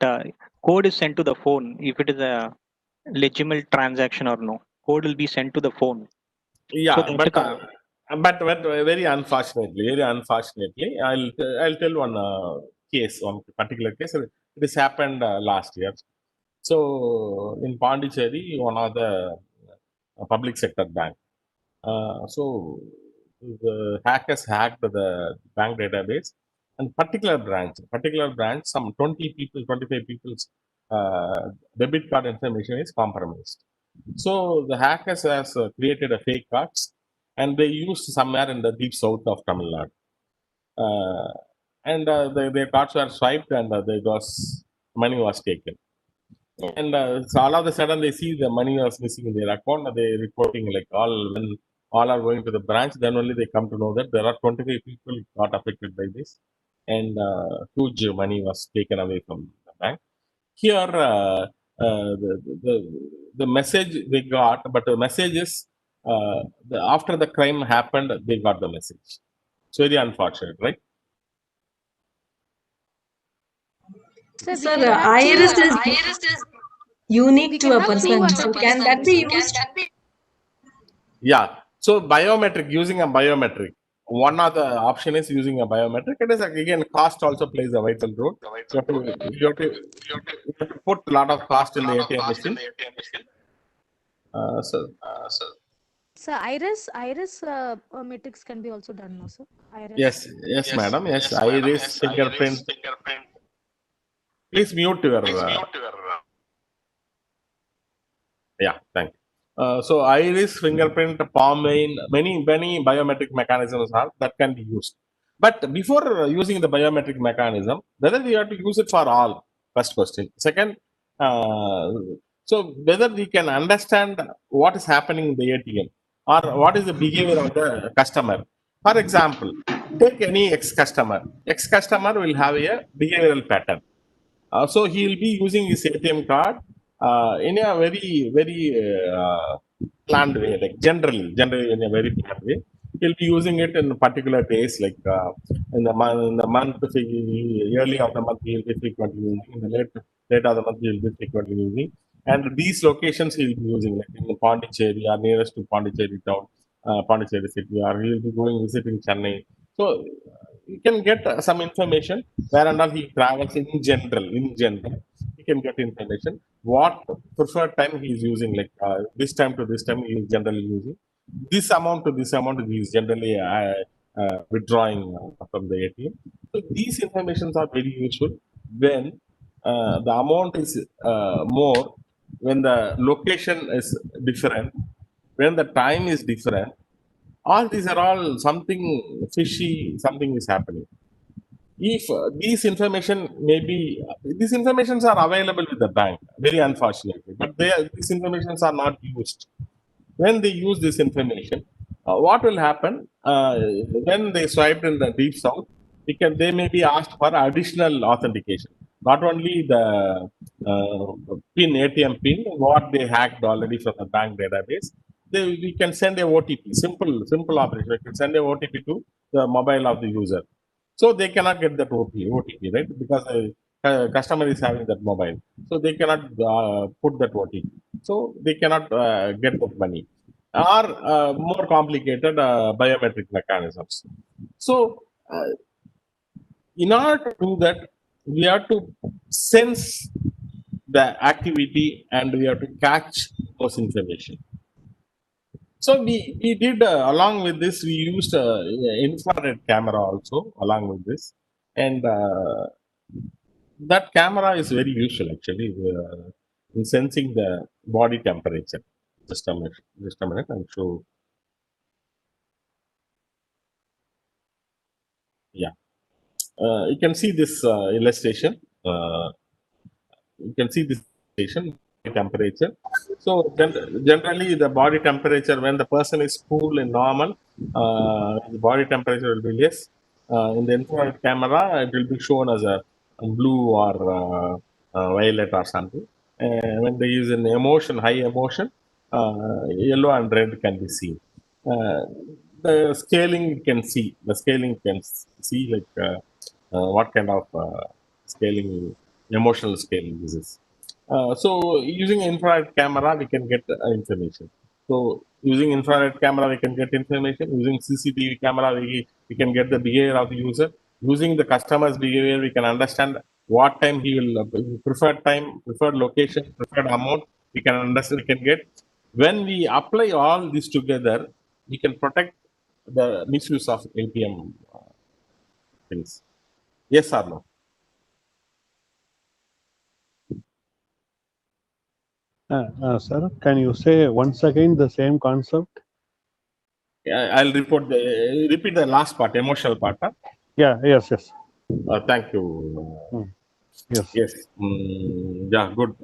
code is sent to the phone if it is a legitimate transaction or no. Code will be sent to the phone. So Yeah, that's a but very unfortunately, I'll tell one one particular case. It has happened last year. So in Pondicherry, one of the public sector bank. So the hackers hacked the bank database, and particular branch, some 20 people, 25 people's debit card information is compromised. So the hackers has created a fake cards, and they used somewhere in the deep south of Tamil Nadu. And their cards were swiped, and money was taken. And so all of a sudden they see the money was missing in their account. They reporting like when all are going to the branch. Then only they come to know that there are 25 people got affected by this, and huge money was taken away from the bank. Here, the message they got, but the message is after the crime happened, they got the message. It's very unfortunate, right? Sir, we sir, can have iris is we unique to can a have two person. So can that be used? Yeah. So biometric, using a biometric. One of the option is using a biometric. It is again cost also plays a vital role. You have to put a lot of cost in the ATM machine. So Sir, iris metrics can be also done, no, sir? yes, madam. Yes, iris, fingerprint. Please mute your. Yeah, thank you. So iris, fingerprint, palm vein, many biometric mechanisms are that can be used. But before using the biometric mechanism, whether we have to use it for all, first question. Second, so whether we can understand what is happening in the ATM or what is the behavior of the customer. For example, take any ex-customer. Ex-customer will have a behavioral pattern. So he will be using his ATM card in a very planned way, like generally in a very planned way. He'll be using it in particular days, like in the month, early of the month, he'll be frequently using. In the late of the month, he'll be frequently using. And these locations he'll be using, like in Pondicherry or nearest to Pondicherry town, Pondicherry city, or he'll be going visiting Chennai. So you can get some information where and all he travels in general. You can get information what preferred time he is using, like this time to this time he is generally using. This amount to this amount he is generally withdrawing from the ATM. So these informations are very useful when the amount is more, when the location is different, when the time is different. All these are all something fishy, something is happening. If these informations are available with the bank, very unfortunately, but these informations are not used. When they use this information, what will happen when they swiped in the deep south? they may be asked for additional authentication. Not only the PIN, ATM PIN, what they hacked already from the bank database, we can send a OTP, simple operation. We can send a OTP to the mobile of the user. So they cannot get that OTP, right? Because a customer is having that mobile. So they cannot put that OTP. So they cannot get that money. Or more complicated biometric mechanisms. So in order to do that, we have to sense the activity and we have to catch those information. So we did along with this, we used infrared camera also along with this, and that camera is very useful actually in sensing the body temperature. Just a minute, I'm sure. Yeah, you can see this illustration. You can see this temperature. So generally the body temperature when the person is cool and normal, the body temperature will be less. In the infrared camera, it will be shown as a blue or violet or something. When they use an emotion, high emotion, yellow and red can be seen. The scaling you can see. The scaling you can see like what kind of scaling, emotional scaling this is. So using infrared camera, we can get information. So using infrared camera, we can get information. Using CCTV camera, we can get the behavior of the user. Using the customer's behavior, we can understand what time he will preferred time, preferred location, preferred amount. We can understand. We can get. When we apply all this together, we can protect the misuse of ATM things. Yes or no? Sir, can you say once again the same concept? I'll repeat the last part, emotional part. Huh? Yeah, yes. Thank you. Yes. Yes. Yeah, good.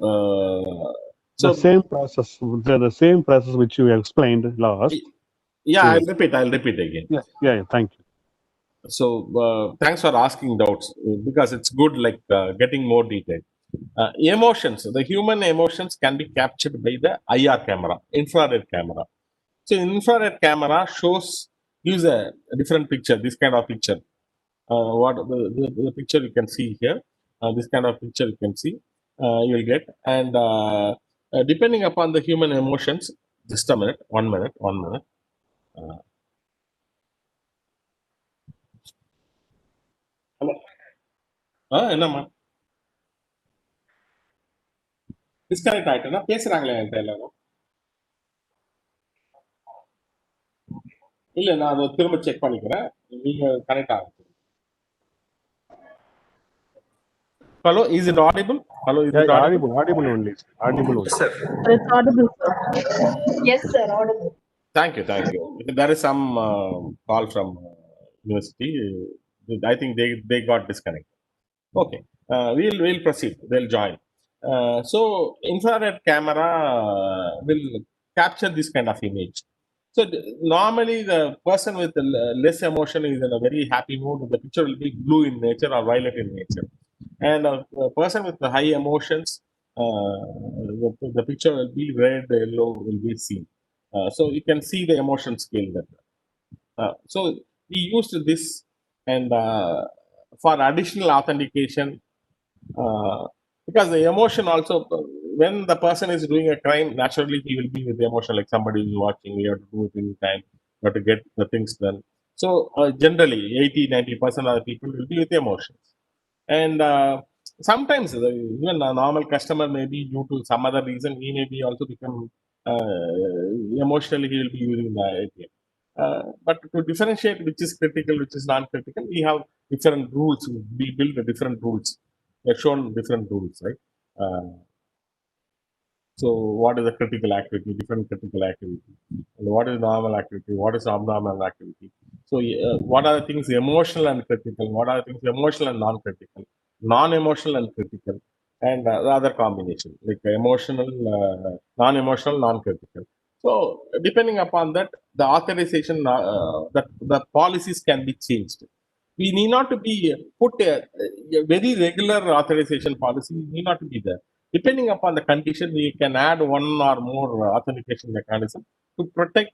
So the same process which you explained last. Yeah, I'll repeat again. Yeah, thank you. So thanks for asking doubts because it's good like getting more detail. Emotions, the human emotions can be captured by the IR camera, infrared camera. So infrared camera gives a different picture, this kind of picture. What the picture you can see here, this kind of picture you can see, you will get. And depending upon the human emotions, just a minute, 1 minute. என்னம்மா disconnect ஆயிட்டேன்னா பேசுறாங்களே என்கிட்ட எல்லாரும் இல்ல நான் அதை திரும்ப check பண்ணிக்கிறேன் நீங்க கனெக்ட் ஆகும் Hello, is it audible? Hello, is it audible? Audible only. Audible only. Sir. It's audible, sir. Yes, sir, audible. Thank you. There is some call from university. I think they got disconnected. Okay, we'll proceed. They'll join. So infrared camera will capture this kind of image. So normally the person with less emotion is in a very happy mood. The picture will be blue in nature or violet in nature. And a person with the high emotions, the picture will be red, yellow will be seen. So you can see the emotion scale there. So we used this and for additional authentication, because the emotion also, when the person is doing a crime, naturally he will be with the emotion like somebody is watching, we have to do it in time, we have to get the things done. So generally 80-90% of the people will be with emotions. And sometimes even a normal customer may be due to some other reason, he may be also become emotionally he will be using the ATM. But to differentiate which is critical, which is non-critical, we have different rules. We build different rules. We have shown different rules, right? So what is the critical activity, different critical activity, and what is normal activity, what is abnormal activity. So what are the things emotional and critical, what are the things emotional and non-critical, non-emotional and critical, and the other combination like emotional, non-emotional, non-critical. So depending upon that, the authorization, the policies can be changed. We need not to be put a very regular authorization policy. Need not to be there. Depending upon the condition, we can add one or more authentication mechanism to protect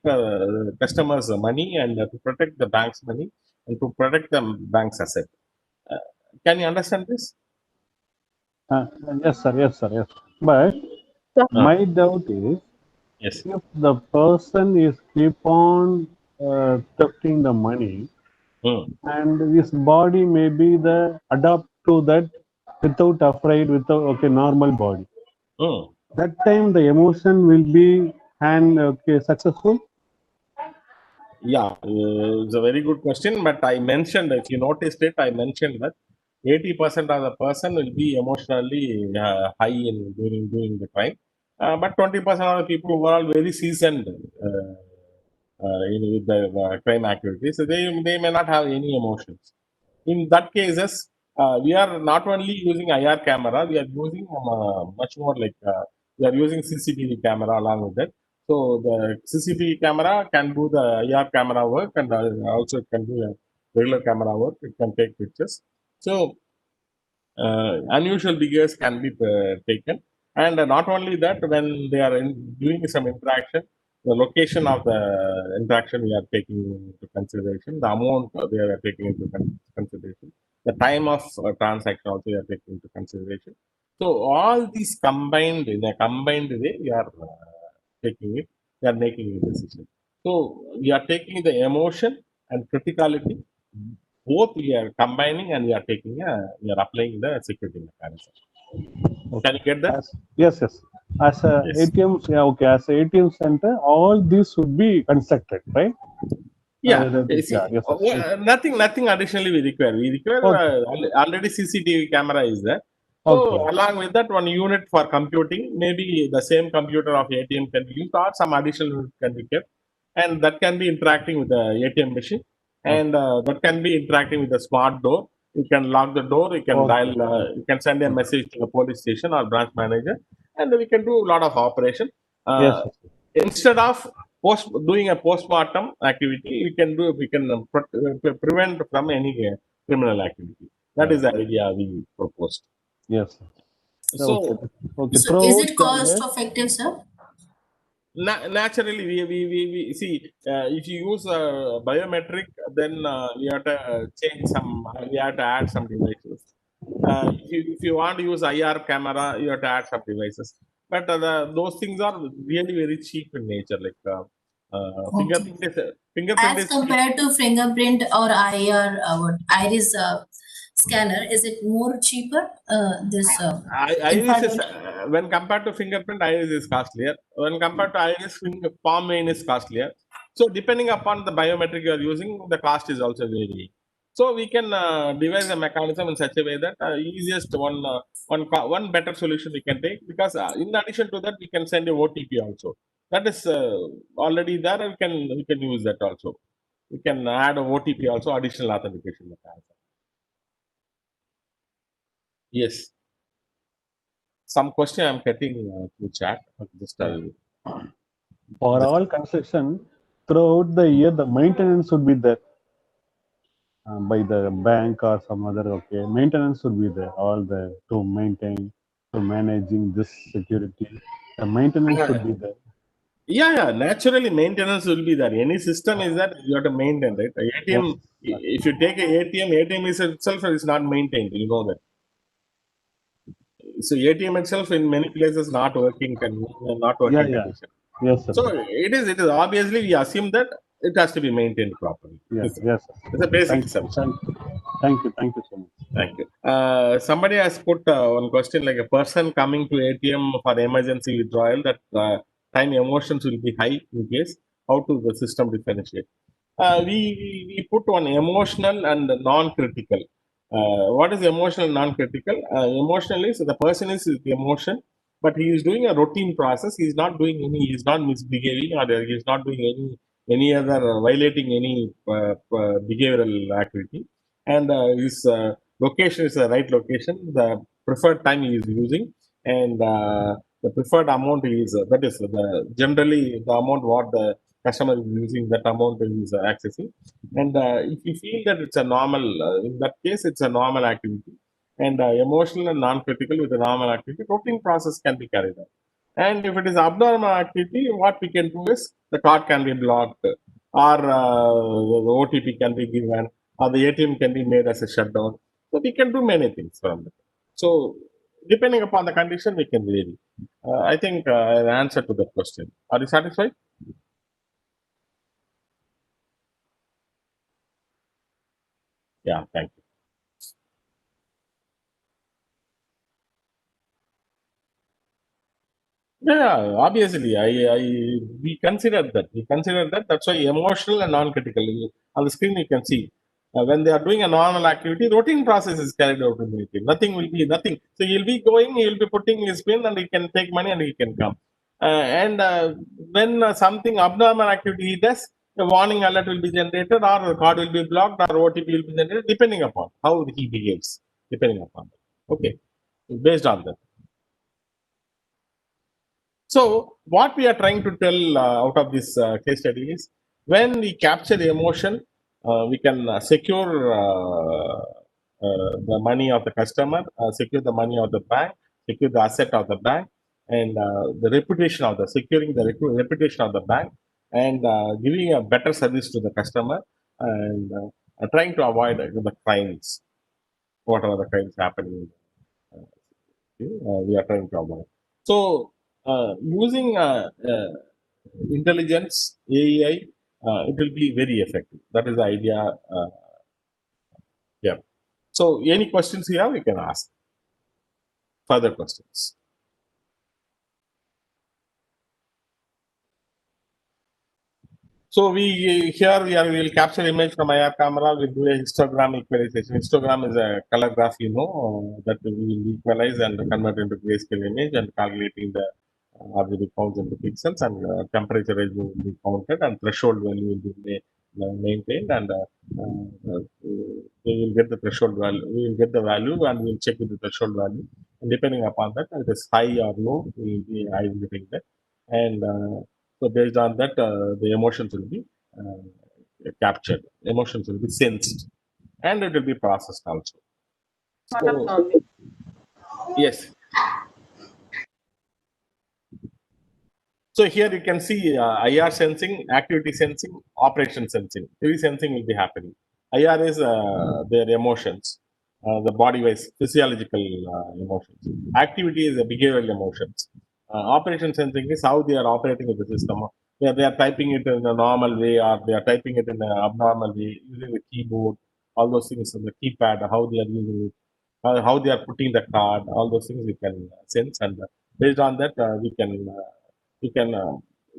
customers' money and to protect the bank's money and to protect the bank's asset. Can you understand this? Yes, sir. Yes, sir. Yes. But my doubt is, yes, if the person is keep on thefting the money, and his body may be the adapt to that without afraid, without normal body. That time the emotion will be successful. Yeah, it's a very good question. But I mentioned, if you noticed it, I mentioned that 80% of the person will be emotionally high in during the crime, but 20% of the people who are all very seasoned in with the crime activities, so they may not have any emotions. In that cases, we are not only using IR camera, we are using much more like we are using CCTV camera along with that. So the CCTV camera can do the IR camera work, and also it can do a regular camera work. It can take pictures. So unusual behaviors can be taken, and not only that, when they are doing some interaction, the location of the interaction we are taking into consideration, the amount they are taking into consideration, the time of transaction also we are taking into consideration. So all these combined, in a combined way, we are taking it, we are making a decision. So we are taking the emotion and criticality, both we are combining, and we are taking we are applying the security mechanism. Can you get that? Yes, yes. As a ATM, as a ATM center, all these should be constructed, right? Yeah. Nothing additionally we require. We require already CCTV camera is there. So along with that, one unit for computing, maybe the same computer of ATM can be used, or some additional unit can be kept, and that can be interacting with the ATM machine, and that can be interacting with the smart door. You can lock the door, you can dial, you can send a message to the police station or branch manager, and we can do a lot of operation. Instead of doing a postmortem activity, we can prevent from any criminal activity. That is the idea we proposed. Yes. So is it cost effective, sir? Naturally, we see, if you use biometric, then we have to change some, we have to add some devices. If you want to use IR camera, you have to add some devices. But those things are really very cheap in nature, like fingerprint As is compared to fingerprint or IR, iris scanner, is it more cheaper? Iris is, when compared to fingerprint, iris is costlier. When compared to iris, palm vein is costlier. So depending upon the biometric you are using, the cost is also varying. So we can devise a mechanism in such a way that easiest one better solution we can take, because in addition to that, we can send a OTP also. That is already there. We can use that also. We can add a OTP also, additional authentication mechanism. Yes. Some question I'm getting through chat. Just for all construction throughout the year, the maintenance should be there by the bank or some other. Maintenance should be there. All the to maintain, to managing this security, the maintenance should be there. Yeah, naturally maintenance will be there. Any system is that you have to maintain, right? ATM, if you take a ATM is itself is not maintained. You know that. So ATM itself in many places not working condition. Yes, sir. So it is obviously we assume that it has to be maintained properly. Yes, sir. It's a basic assumption. Thank you so much. Thank you. Somebody has put one question, like a person coming to ATM for emergency withdrawal, that time emotions will be high in case. How to the system differentiate? We put one emotional and non-critical. What is emotional and non-critical? Emotional is the person is the emotion, but he is doing a routine process. He is not doing he is not misbehaving, or he is not doing any other violating any behavioral activity, and his location is the right location. The preferred time he is using, and the preferred amount is that is generally the amount what the customer is using, that amount is accessing. And if you feel that it's a normal, in that case, it's a normal activity. And emotional and non-critical with a normal activity, routine process can be carried out. And if it is abnormal activity, what we can do is the card can be blocked, or the OTP can be given, or the ATM can be made as a shutdown. So we can do many things from it. So depending upon the condition, we can vary. I think an answer to that question. Are you satisfied? Yeah, thank you. Yeah, obviously, we consider that. We consider that. That's why emotional and non-critical. On the screen, you can see when they are doing a normal activity, routine process is carried out immediately. Nothing will be nothing. So you'll be going, you'll be putting his pin, and he can take money and he can come. And when something abnormal activity he does, the warning alert will be generated, or the card will be blocked, or OTP will be generated, depending upon how he behaves. Depending upon that. Okay, based on that. So, what we are trying to tell out of this case study is, when we capture the emotion, we can secure the money of the customer, secure the money of the bank, secure the asset of the bank, and the reputation of the securing the reputation of the bank, and giving a better service to the customer, and trying to avoid the crimes, whatever the crimes happening. We are trying to avoid. So, using intelligence, AI, it will be very effective. That is the idea. Yeah. So, any questions here, we can ask. Further questions. So we will capture image from IR camera. We'll do a histogram equalization. Histogram is a color graph, that we will equalize and convert into grayscale image, and calculating the RGB counts into pixels, and temperature range will be counted, and threshold value will be maintained, and we will get the threshold value. We will get the value, and we will check with the threshold value. And depending upon that, if it is high or low, we will be identifying that. And so based on that, the emotions will be captured. Emotions will be sensed, and it will be processed also. So, yes. So here you can see IR sensing, activity sensing, operation sensing. Three sensing will be happening. IR is their emotions, the body-wise physiological emotions. Activity is the behavioral emotions. Operation sensing is how they are operating with the system. They are typing it in a normal way, or they are typing it in an abnormal way, using the keyboard, all those things, on the keypad, how they are using it, how they are putting the card, all those things we can sense, and based on that we can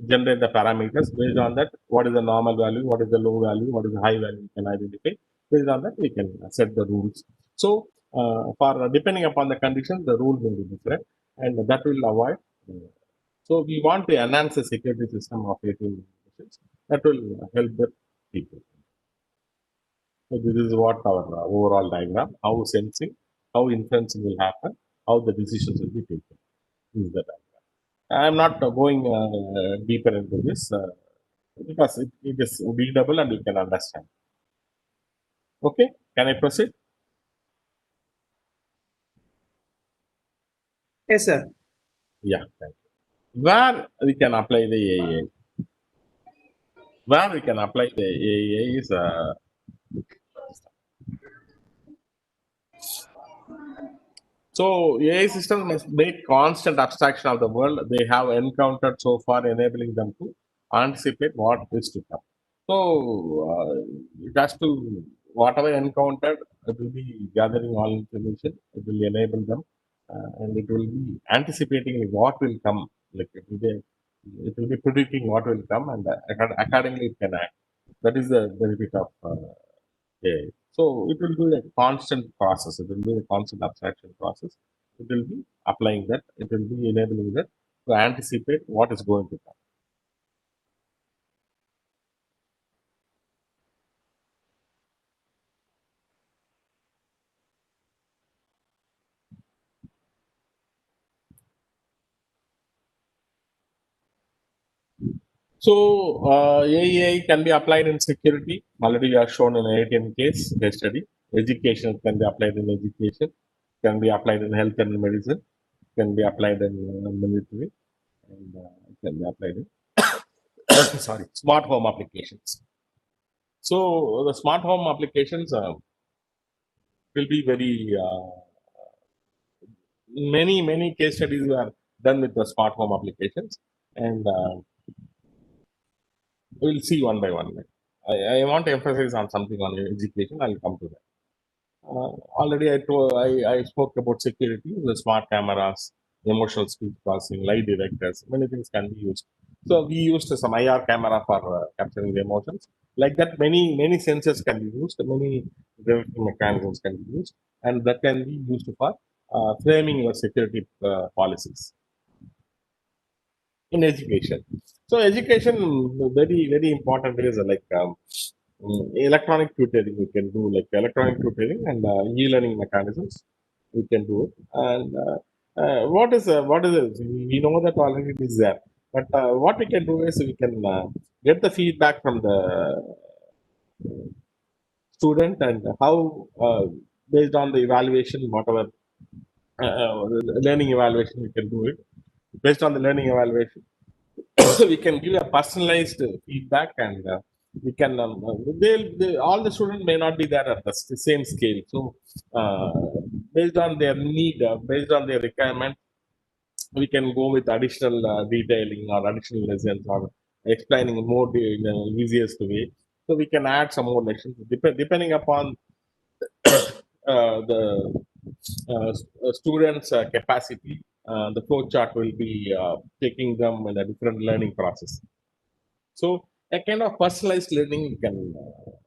generate the parameters. Based on that, what is the normal value, what is the low value, what is the high value, we can identify. Based on that, we can set the rules. So, for depending upon the conditions, the rule may be different, and that will avoid. So, we want to enhance the security system of ATM machines. That will help the people. So, this is what our overall diagram: how sensing, how inferencing will happen, how the decisions will be taken. This is the diagram. I am not going deeper into this because it is readable and you can understand. Okay, can I proceed? Yes, sir. Yeah, thank you. Where we can apply the AI? Where we can apply the AI is so AI systems must make constant abstraction of the world they have encountered so far, enabling them to anticipate what is to come. So it has to, whatever encountered, it will be gathering all information. It will enable them, and it will be anticipating what will come. Like it will be predicting what will come, and accordingly it can act. That is the benefit of AI. So it will be a constant process. It will be a constant abstraction process. It will be applying that. It will be enabling that to anticipate what is going to come. So AI can be applied in security. Already we have shown in ATM case study. Education can be applied in education, can be applied in health and medicine, can be applied in military, and can be applied in sorry, smart home applications. So the smart home applications will be very many case studies were done with the smart home applications, and we'll see one by one. I want to emphasize on something on education. I'll come to that. Already I spoke about security, the smart cameras, emotional speech processing, lie detectors, many things can be used. So we used some IR camera for capturing the emotions. Like that, many sensors can be used, many detection mechanisms can be used, and that can be used for framing your security policies in education. So education very important is like electronic tutoring. We can do like electronic tutoring and e-learning mechanisms. We can do it. And what is it? We know that already it is there. But what we can do is we can get the feedback from the student and how based on the evaluation, whatever learning evaluation, we can do it based on the learning evaluation. We can give a personalized feedback, and we can all the students may not be there at the same scale. So based on their need, based on their requirement, we can go with additional detailing or additional lessons or explaining more in the easiest way. So we can add some more lessons depending upon the students' capacity. The flow chart will be taking them in a different learning process. So a kind of personalized learning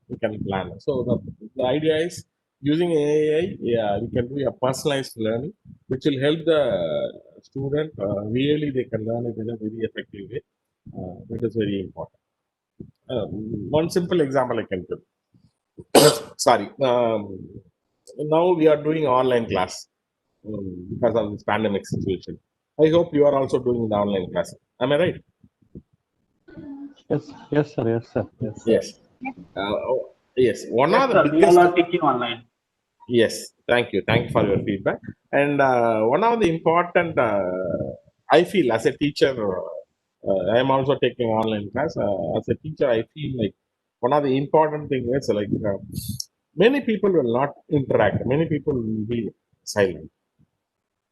we can plan. So the idea is using AI, yeah, we can do a personalized learning, which will help the student. Really, they can learn it in a very effective way. That is very important. One simple example I can give. Sorry. Now we are doing online class because of this pandemic situation. I hope you are also doing the online class. Am I right? Yes, yes, sir. Yes, sir. Yes, sir. Yes. Yes. One Yes, of the sir. We all biggest. are teaching online. Yes. Thank you. Thank you for your feedback. And one of the important, I feel as a teacher, I am also taking online class. As a teacher, I feel like one of the important things is like many people will not interact. Many people will be silent.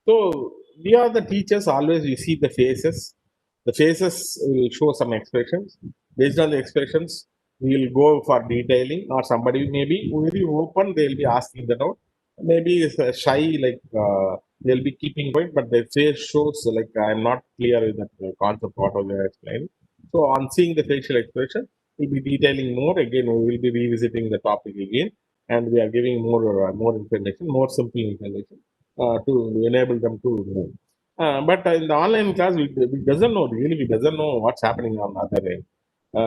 So we are the teachers. Always we see the faces. The faces will show some expressions. Based on the expressions, we will go for detailing, or somebody may be very open. They will be asking the doubt. Maybe it's shy, like they'll be keeping quiet, but their face shows like I'm not clear with that concept what they are explaining. So on seeing the facial expression, we'll be detailing more. Again, we will be revisiting the topic again, and we are giving more information, more simple information to enable them to move. But in the online class, we doesn't know really. We doesn't know what's happening on the other end.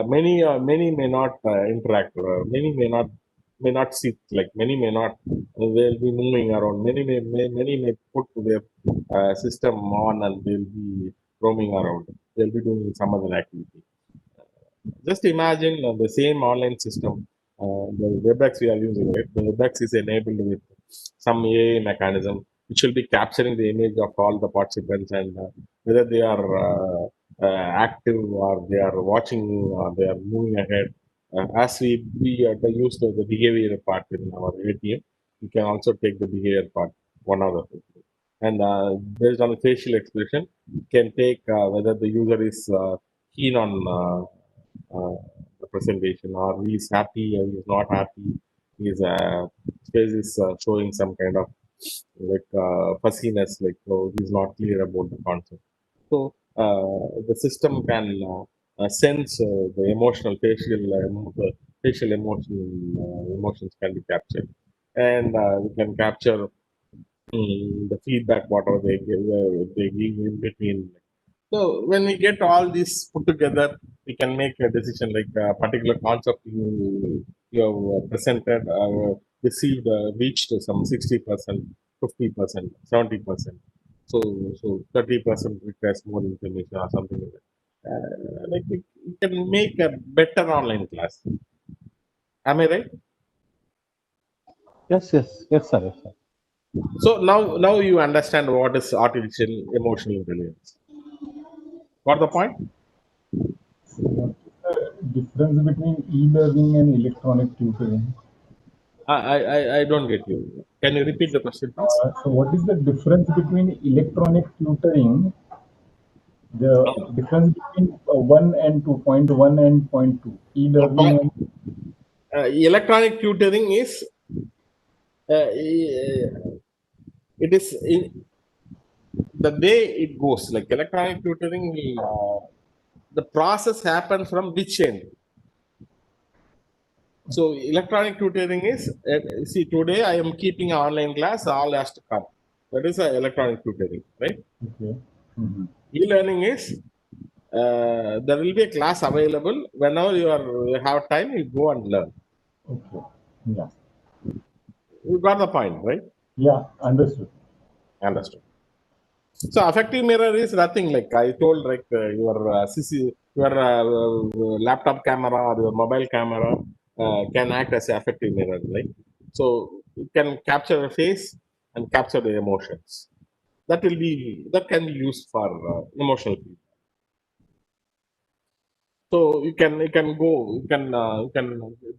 Many may not interact. Many may not sit. Like many may not. They'll be moving around. Many may put their system on and they'll be roaming around. They'll be doing some other activity. Just imagine the same online system, the WebEx we are using, right? The WebEx is enabled with some AI mechanism which will be capturing the image of all the participants, and whether they are active or they are watching or they are moving ahead. As we use the behavior part in our ATM, we can also take the behavior part, one of the things. And based on the facial expression, can take whether the user is keen on the presentation, or he is happy or he is not happy. His face is showing some kind of like fussiness, like he's not clear about the concept. So the system can sense the emotional facial emotions can be captured, and we can capture the feedback whatever they give in between. So when we get all this put together, we can make a decision like a particular concept you have presented, received, reached some 60%, 50%, 70%. So 30% requires more information or something like that. like you can make a better online class. Am I right? Yes, yes, yes, sir. Yes, sir. So now you understand what is artificial emotional intelligence. Got the point? What is the difference between e-learning and electronic tutoring? I don't get you. Can you repeat the question, please? So what is the difference between electronic tutoring, the difference between 1 and 2.1 and point 2, e-learning and Electronic tutoring is it is in the way it goes. Like electronic tutoring, the process happens from which end? So electronic tutoring is see, today I am keeping an online class, all has to come. That is electronic tutoring, right? okay. Mhm. E-learning is there will be a class available whenever you have time, you go and learn. Okay. Yeah. You got the point, right? Yeah, understood. Understood. So affective mirror is nothing like I told, like your your laptop camera or your mobile camera can act as an affective mirror, right? So it can capture a face and capture the emotions. That can be used for emotional feedback. So you can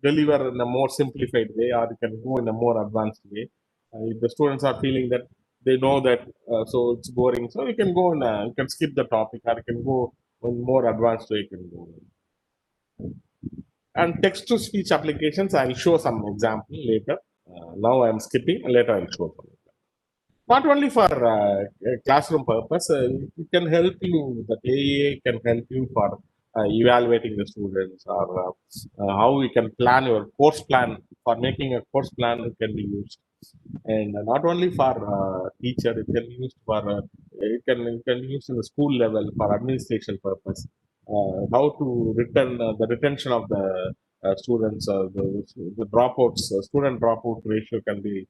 deliver in a more simplified way, or you can go in a more advanced way. If the students are feeling that they know that, so it's boring, so you can go and you can skip the topic, or you can go in more advanced way. You can go. And text to speech applications, I'll show some example later. Now I'm skipping. Later I'll show some. Not only for classroom purpose, it can help you. The AA can help you for evaluating the students, or how you can plan your course plan. For making a course plan, it can be used, and not only for teacher, it can be used for it can be used in the school level for administration purpose. How to return the retention of the students, the dropouts, student dropout ratio can be.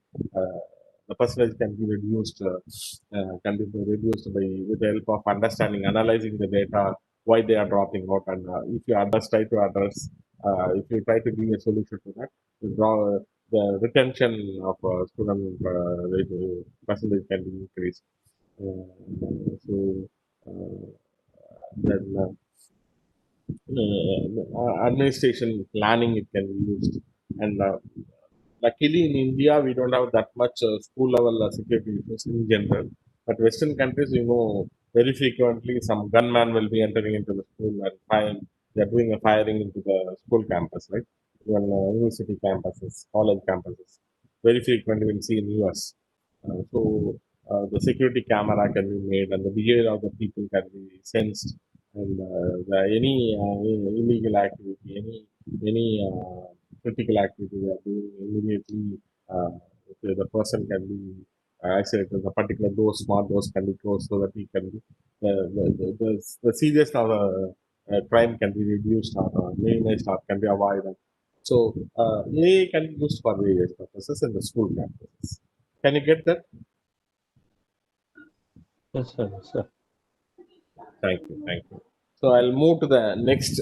The percentage can be reduced by with the help of understanding, analyzing the data, why they are dropping out, and if you try to address, if you try to give a solution to that, you draw the retention of student percentage can be increased. So uh, then administration planning it can be used, and luckily, in India, we don't have that much school level security issues in general. But Western countries, very frequently some gunman will be entering into the school and firing. They're doing a firing into the school campus, right? Even university campuses, college campuses. Very frequently, we'll see in US. The security camera can be made, and the behavior of the people can be sensed, and any illegal activity, any critical activity they are doing immediately, the person can be isolated. The particular door, smart doors can be closed so that he can be, the seriousness of the crime can be reduced, or minimized, or can be avoided. So AI can be used for various purposes in the school campuses. Can you get that? Yes, sir. Yes, sir. Thank you. Thank you. So I'll move to the next.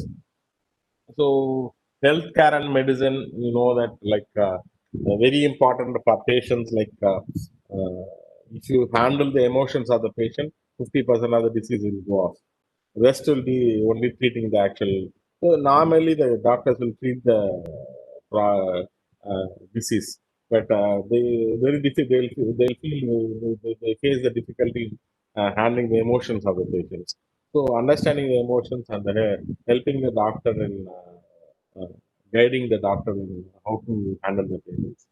So healthcare and medicine, that like very important for patients. Like if you handle the emotions of the patient, 50% of the disease will go off. Rest will be only treating the actual. So normally the doctors will treat the disease, but they very difficult. They face the difficulty handling the emotions of the patients. So understanding the emotions and helping the doctor in guiding the doctor in how to handle the patients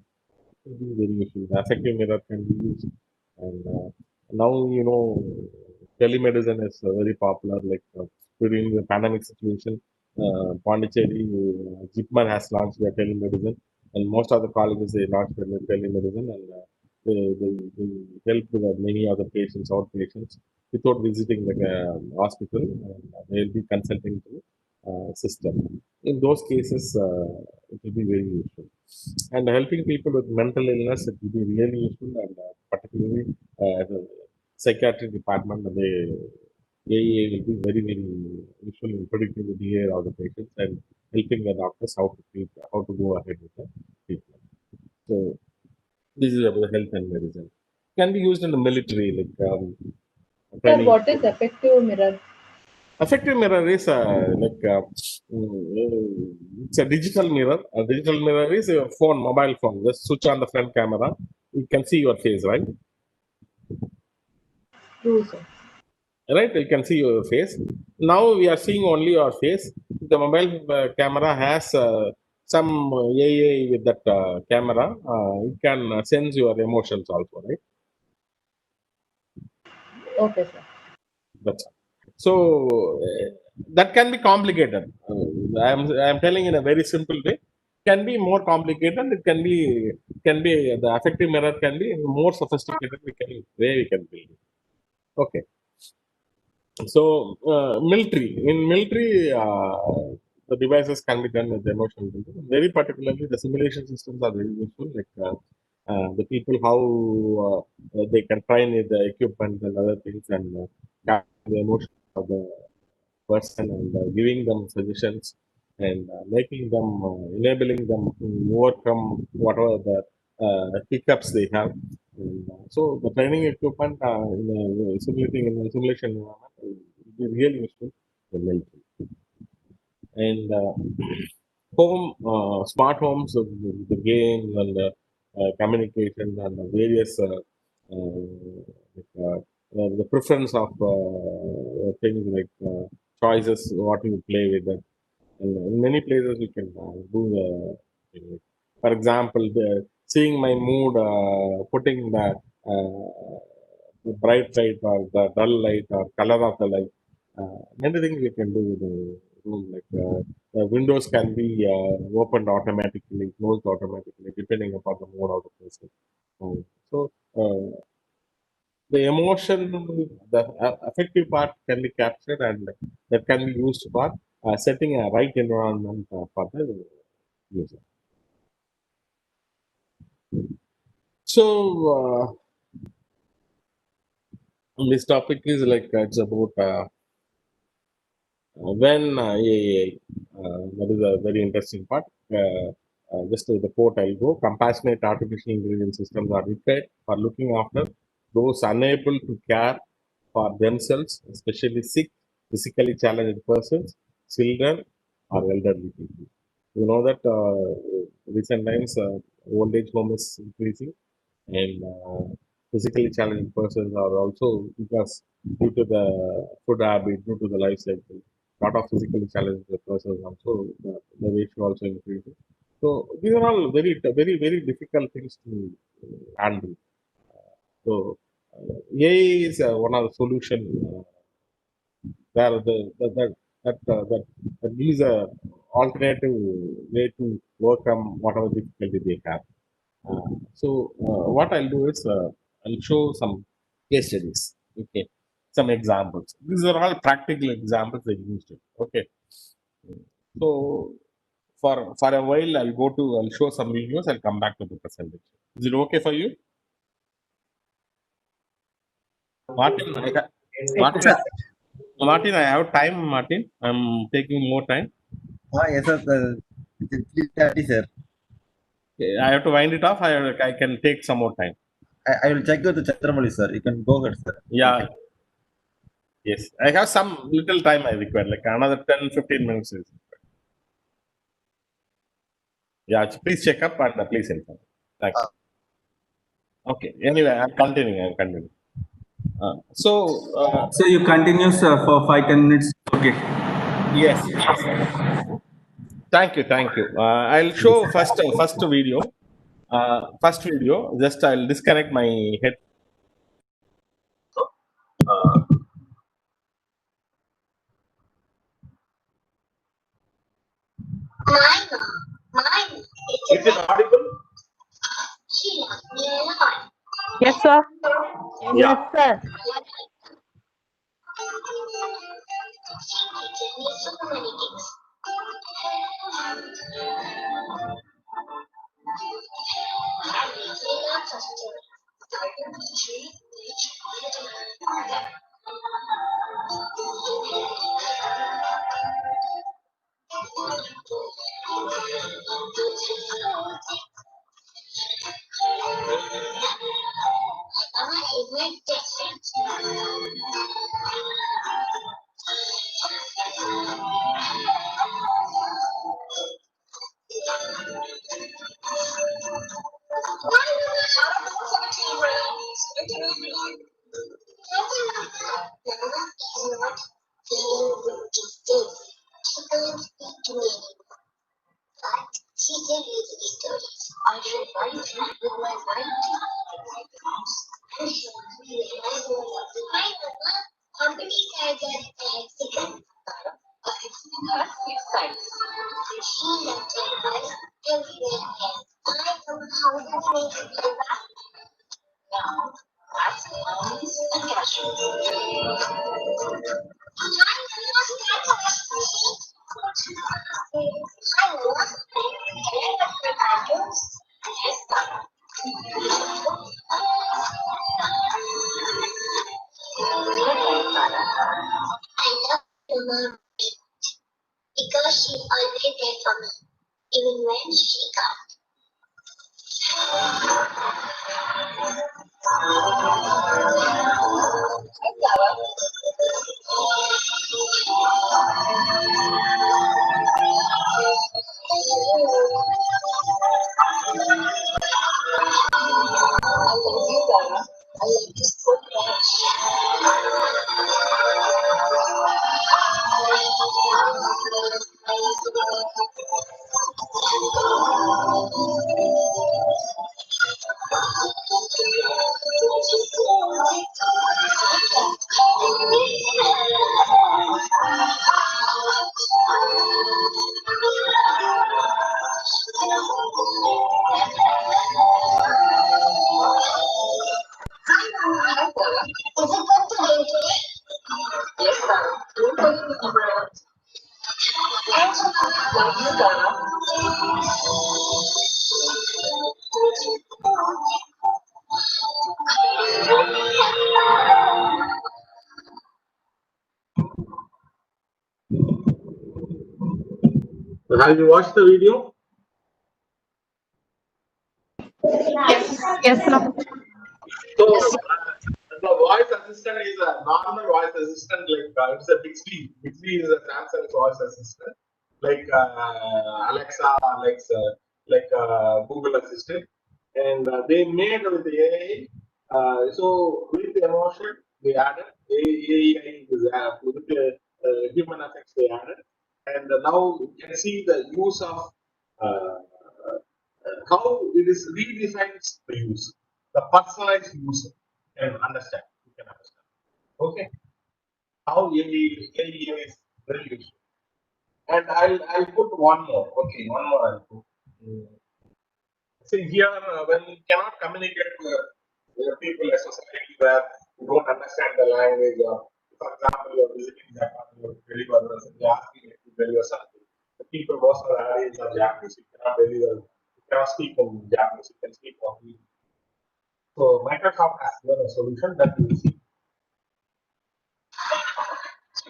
will be very useful. The affective mirror can be used, and now telemedicine is very popular. Like during the pandemic situation, Pondicherry, Jipman has launched their telemedicine, and most of the colleges they launched their telemedicine, and they help with many of the patients, outpatients, without visiting the hospital. And they'll be consulting to system. In those cases, it will be very useful. And helping people with mental illness, it will be really useful, and particularly the psychiatric department, AEA will be very, very useful in predicting the behavior of the patients and helping the doctors how to treat, how to go ahead with the treatment. So this is about health and medicine. Can be used in the military, like Sir, training. what is effective mirror? Effective mirror is it's a digital mirror. A digital mirror is a phone, mobile phone. Just switch on the front camera. You can see your face, right? True, sir. Right, you can see your face. Now we are seeing only your face. The mobile camera has some AI with that camera. It can sense your emotions also, right? Okay, sir. That's all. So that can be complicated. I'm telling in a very simple way. Can be more complicated. It can be the affective mirror can be more sophisticated. We can build it. Okay. So military in military, the devices can be done with the emotional building. Very particularly, the simulation systems are very useful. Like the people how they can train with the equipment and other things and capture the emotion of the person and giving them suggestions and making them enabling them to overcome whatever the hiccups they have. And, so the training equipment in simulating in the simulation environment will be really useful for military. And home smart homes, the games and communication and the various like, the preference of things like choices what you play with them. In many places we can do the for example seeing my mood, putting the bright light or the dull light or color of the light. Many things we can do with the room. Like the windows can be opened automatically, closed automatically, depending upon the mood of the person. So the emotion, the affective part can be captured and that can be used for setting a right environment for the user. So this topic is like it's about when AI, that is a very interesting part. Just to the quote I'll go, compassionate artificial intelligence systems are required for looking after those unable to care for themselves, especially sick, physically challenged persons, children, or elderly people. You know that recent times old age home is increasing and physically challenged persons are also because due to the food habit, due to the life cycle, lot of physically challenged persons also the ratio also increasing. So these are all very difficult things to handle. So AI is one of the solution where that gives a alternative way to overcome whatever difficulty they have. So what I'll do is I'll show some case studies. Okay, some examples. These are all practical examples I used it. Okay, so for a while I'll show some videos. I'll come back to the presentation. Is it okay for you, Martin? Martin, Martin, I have time. Martin, I'm taking more time. Yes, sir. 3:30, sir. I have to wind it off. I can take some more time. I will check with the Chandramali, sir. You can go ahead, sir. Yeah. Yes, I have some little time I require, like another 10-15 minutes. Yeah, please check up and please inform. Thank you. Okay, anyway, I'm continuing. So you continue, sir, for 5-10 minutes. Okay. Yes. Thank you. I'll show first video. First video. Just I'll disconnect my head. Is it audible? Yes, sir. Yes, sir. Have you watched the video? Yes, sir. So the voice assistant is a normal voice assistant, like it's a Bixby. Bixby is a Samsung voice assistant, like Alexa, like Google Assistant, and they made with the AI. So with the emotion they added AI is with the human effects they added, and now you can see the use of uh, how it is redefines the use, the personalized use can understand. You can understand. Okay. How AI is very useful. And I'll put one more. Okay, one more I'll put. See here when you cannot communicate with people in a society where you don't understand the language, or for example you're visiting Japan, you're deliver and they ask you to deliver something. The people most of the areas are Japanese. You cannot deliver, you cannot speak in Japanese, you can speak only. So Microsoft has given a solution that you will see.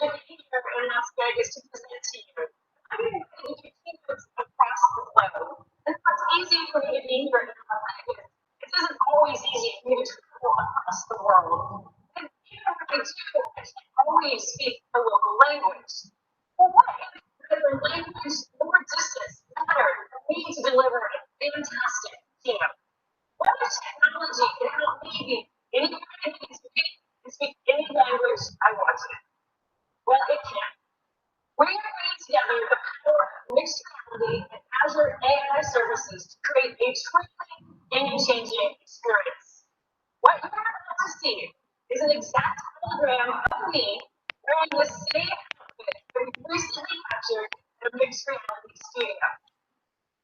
And that's great is to present to you. I'm going to take notes across the globe. And it's easy for me to be here in my language. It isn't always easy for me to travel across the world. And even when I do, I can't always speak the local language. Well, what if the language or distance mattered for me to deliver a fantastic keynote? What if technology can help me anywhere I need to be and speak any language I want to? Well, it can. We are bringing together the power of mixed reality and Azure AI services to create a truly game-changing experience. What you're about to see is an exact hologram of me wearing the same outfit that we recently captured in a mixed reality studio.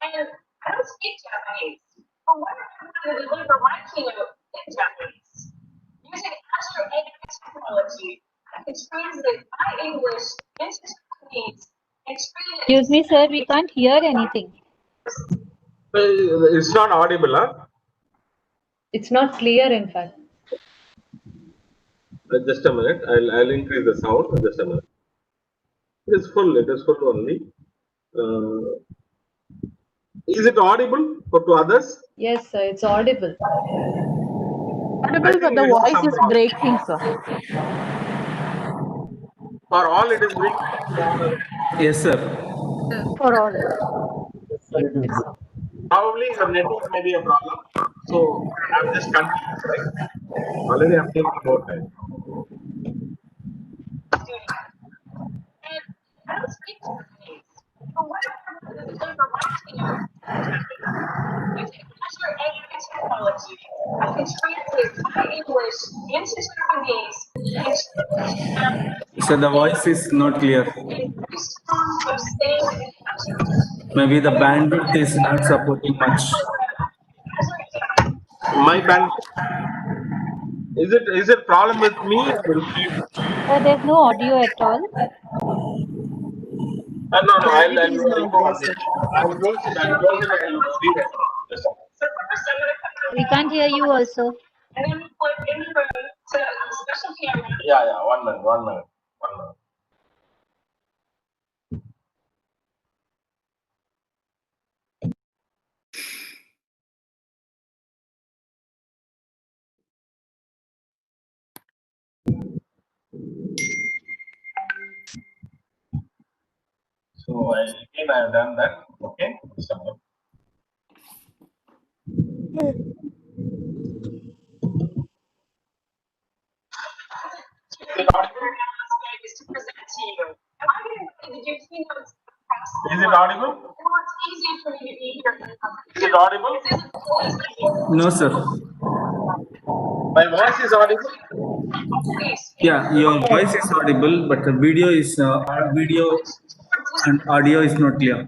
And I don't speak Japanese, but what if I wanted to deliver my keynote in Japanese? Using Azure AI technology, I can translate my English into Japanese and create it. Excuse me, sir, we can't hear anything. It's not audible, huh? It's not clear, in fact. Just a minute. I'll increase the sound. Just a minute. It is full. It is full only. Is it audible to others? Yes, sir, it's audible. Audible, but the voice is breaking, sir. For all it is breaking. Yes, sir. For all. Probably your network may be a problem. So I'm just confused, right? Already I'm taking more time. I don't speak Japanese. But what the flavor might taste. Using Azure AI technology, I can translate my English into Japanese So the voice is not clear. of staying Maybe the bandwidth is not supporting much. My band. Is it problem with me or with you? There's no audio at all. No. I'll Clarity is not go there, on sir. this. I'll close it. I'll close it and I'll leave it. Just a minute. We can't hear you also. and then we put in the room to a special camera. Yeah. 1 minute. 1 minute. 1 minute. So again I have done that. Okay. Just a minute. Is to present to you. And I'm going to give keynotes across the Is it audible? Well, it's easier for me to be here. Is it audible? No, sir. My voice is audible? Yeah, your voice is audible, but the video is and audio is not clear.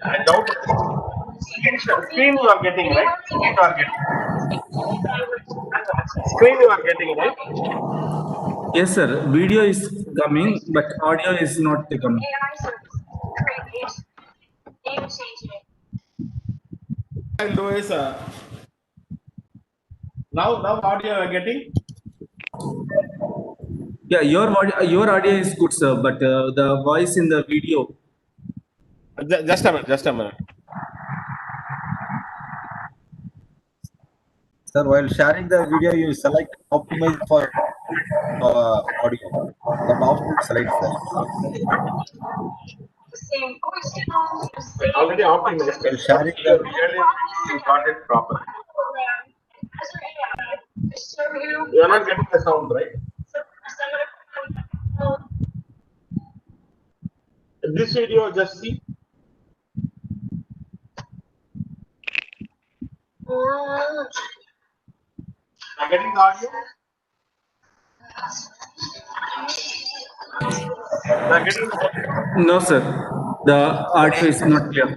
I doubt it. Screen you are getting, right? Screen you are getting. Screen you are getting, right? Yes, sir. Video is coming, but audio is not coming. I'll do is now audio you are getting. Yeah, your audio is good, sir, but the voice in the video. Just a minute. Just a minute. Sir, while sharing the video, you select optimize for audio. That output selects there. Already optimized. While sharing You the really got it properly. You are not getting the sound, right? This video, just see. Am I getting the audio? Am I getting the audio? No, sir. The audio is not clear.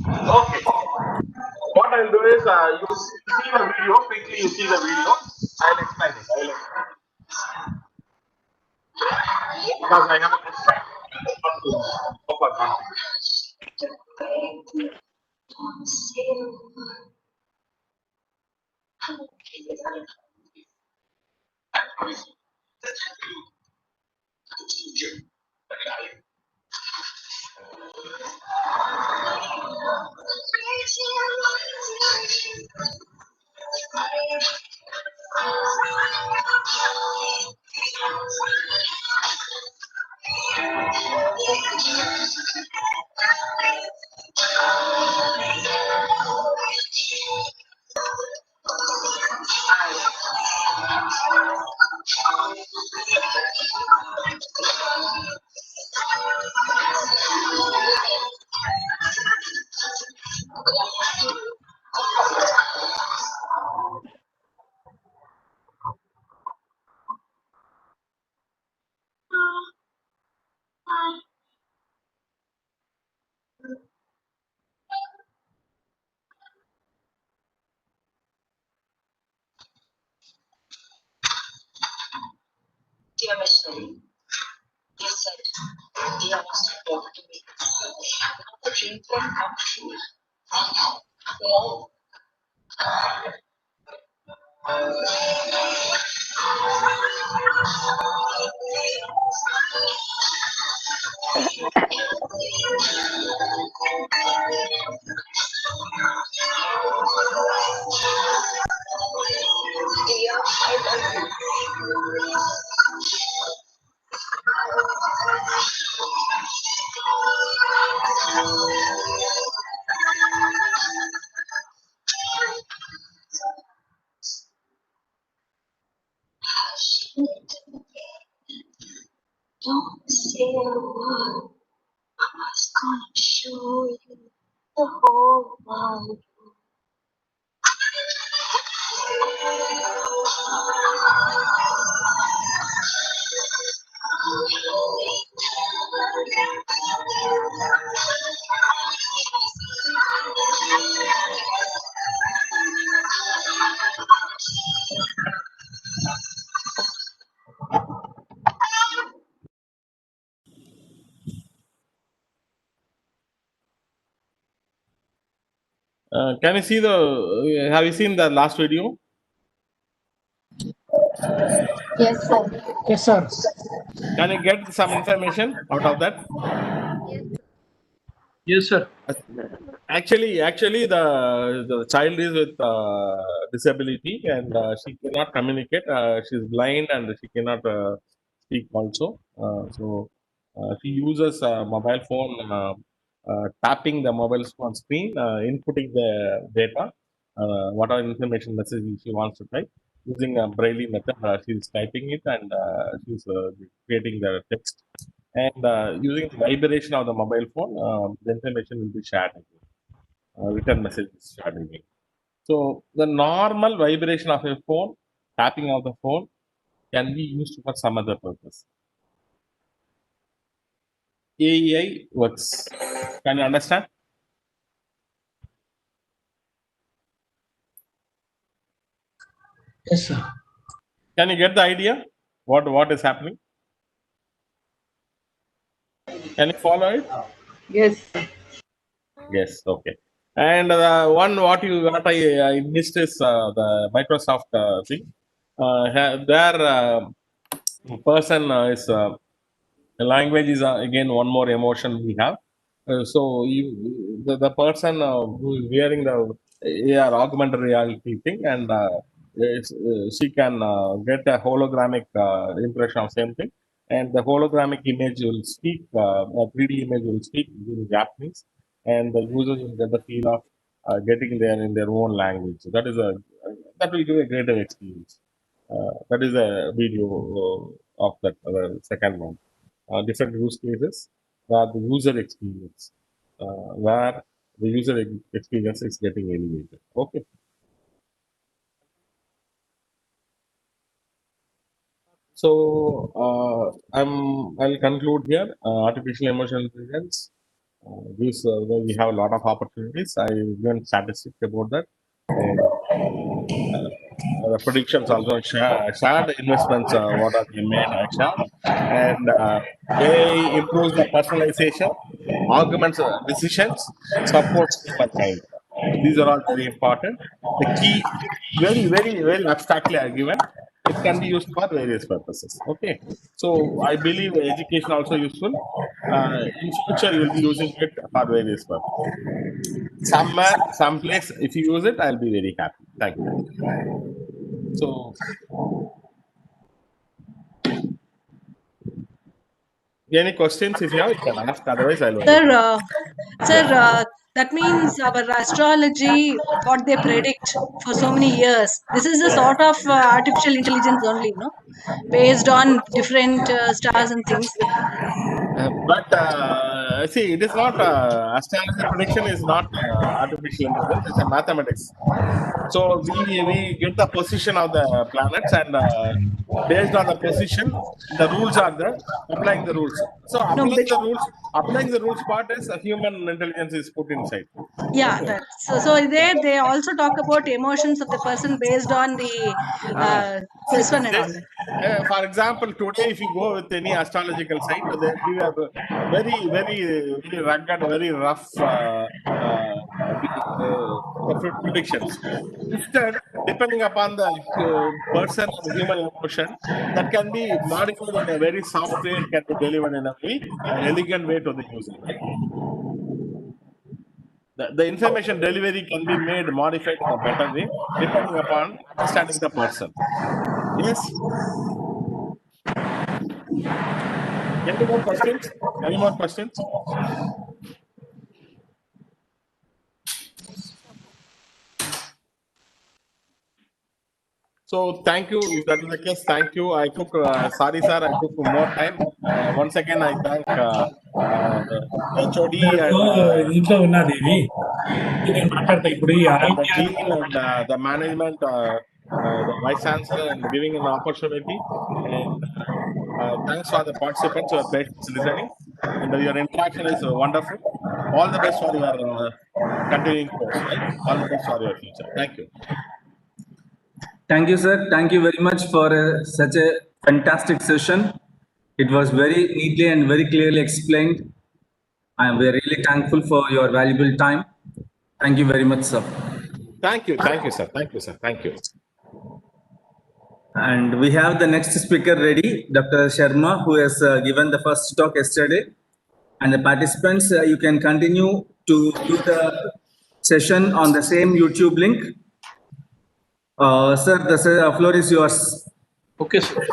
Okay. What I'll do is, you see the video, quickly you see the video. I'll explain it. Because I have a good time. Dear Missionary, you said, dear Master, to me. The dream can come true. Well, Don't say a word. Mama's gonna show you the whole world. Can you see the? Have you seen the last video? Yes, sir. Yes, sir. Can you get some information out of that? Yes, sir. Actually, the child is with disability and she cannot communicate. She's blind and she cannot speak also. She uses a mobile phone, tapping the mobile phone screen, inputting the data, whatever information message she wants to type. Using a braille method, she's typing it and she's creating the text. And using the vibration of the mobile phone, the information will be shared again. Return message is shared again. So the normal vibration of a phone, tapping of the phone, can be used for some other purpose. AEI works. Can you understand? Yes, sir. Can you get the idea? What is happening? Can you follow it? Yes. Yes. Okay. And one what you got I missed is the Microsoft thing. Their person is the language is again one more emotion we have. The person who is wearing the AR augmented reality thing and she can get a hologramic impression of same thing, and the hologramic image will speak, a 3D image will speak in Japanese, and the users will get the feel of getting there in their own language. So that will give a greater experience. That is a video of that second one. Different use cases where the user experience, where the user experience is getting elevated. Okay. So I'll conclude here. Artificial emotional intelligence. Where we have a lot of opportunities. I given statistics about that. And, the predictions also shared investments. What are they made? I shared, and AI improves the personalization, augments decisions, supports humankind. These are all very important. The key, very, very well abstractly are given. It can be used for various purposes. Okay, so I believe education also useful. In future, you will be using it for various purposes. Somewhere, someplace, if you use it, I'll be very happy. Thank you. So, any questions? If you have, you can ask. Otherwise, I'll. Sir, that means our astrology, what they predict for so many years, this is a sort of artificial intelligence only, no? Based on different stars and things. But see, it is not astrology prediction is not artificial intelligence. It's a mathematics. So we get the position of the planets and based on the position, the rules are there. Applying the rules. So No, applying the rules part is a human intelligence is put inside. yeah, Okay. that so there they also talk about emotions of the person based on the this one and all that. For example, today if you go with any astrological site, they give a very, very, very rugged, very rough predictions. Instead, depending upon the person or human emotion, that can be modified in a very soft way. It can be delivered in a very elegant way to the user. The information delivery can be made modified in a better way depending upon understanding the person. Yes. Any more questions? Any more questions? So thank you. If that is the case, thank you. I took sorry, sir. I took more time. Once again, I thank HOD and ఇంట్లో ఉన్నది ఇది నేను మాట్లాడతా ఇప్పుడు ఈ and the ఆరోగ్య dean and the management, the vice chancellor, and giving an opportunity. And thanks for the participants who are patiently listening. And your interaction is wonderful. All the best for your continuing course. Right? All the best for your future. Thank you. Thank you, sir. Thank you very much for such a fantastic session. It was very neatly and very clearly explained. I am really thankful for your valuable time. Thank you very much, sir. Thank you. Thank you, sir. Thank you, sir. Thank you. And we have the next speaker ready, Dr. Sharma, who has given the first talk yesterday. And the participants, you can continue to do the session on the same YouTube link. Sir, the floor is yours. Okay sir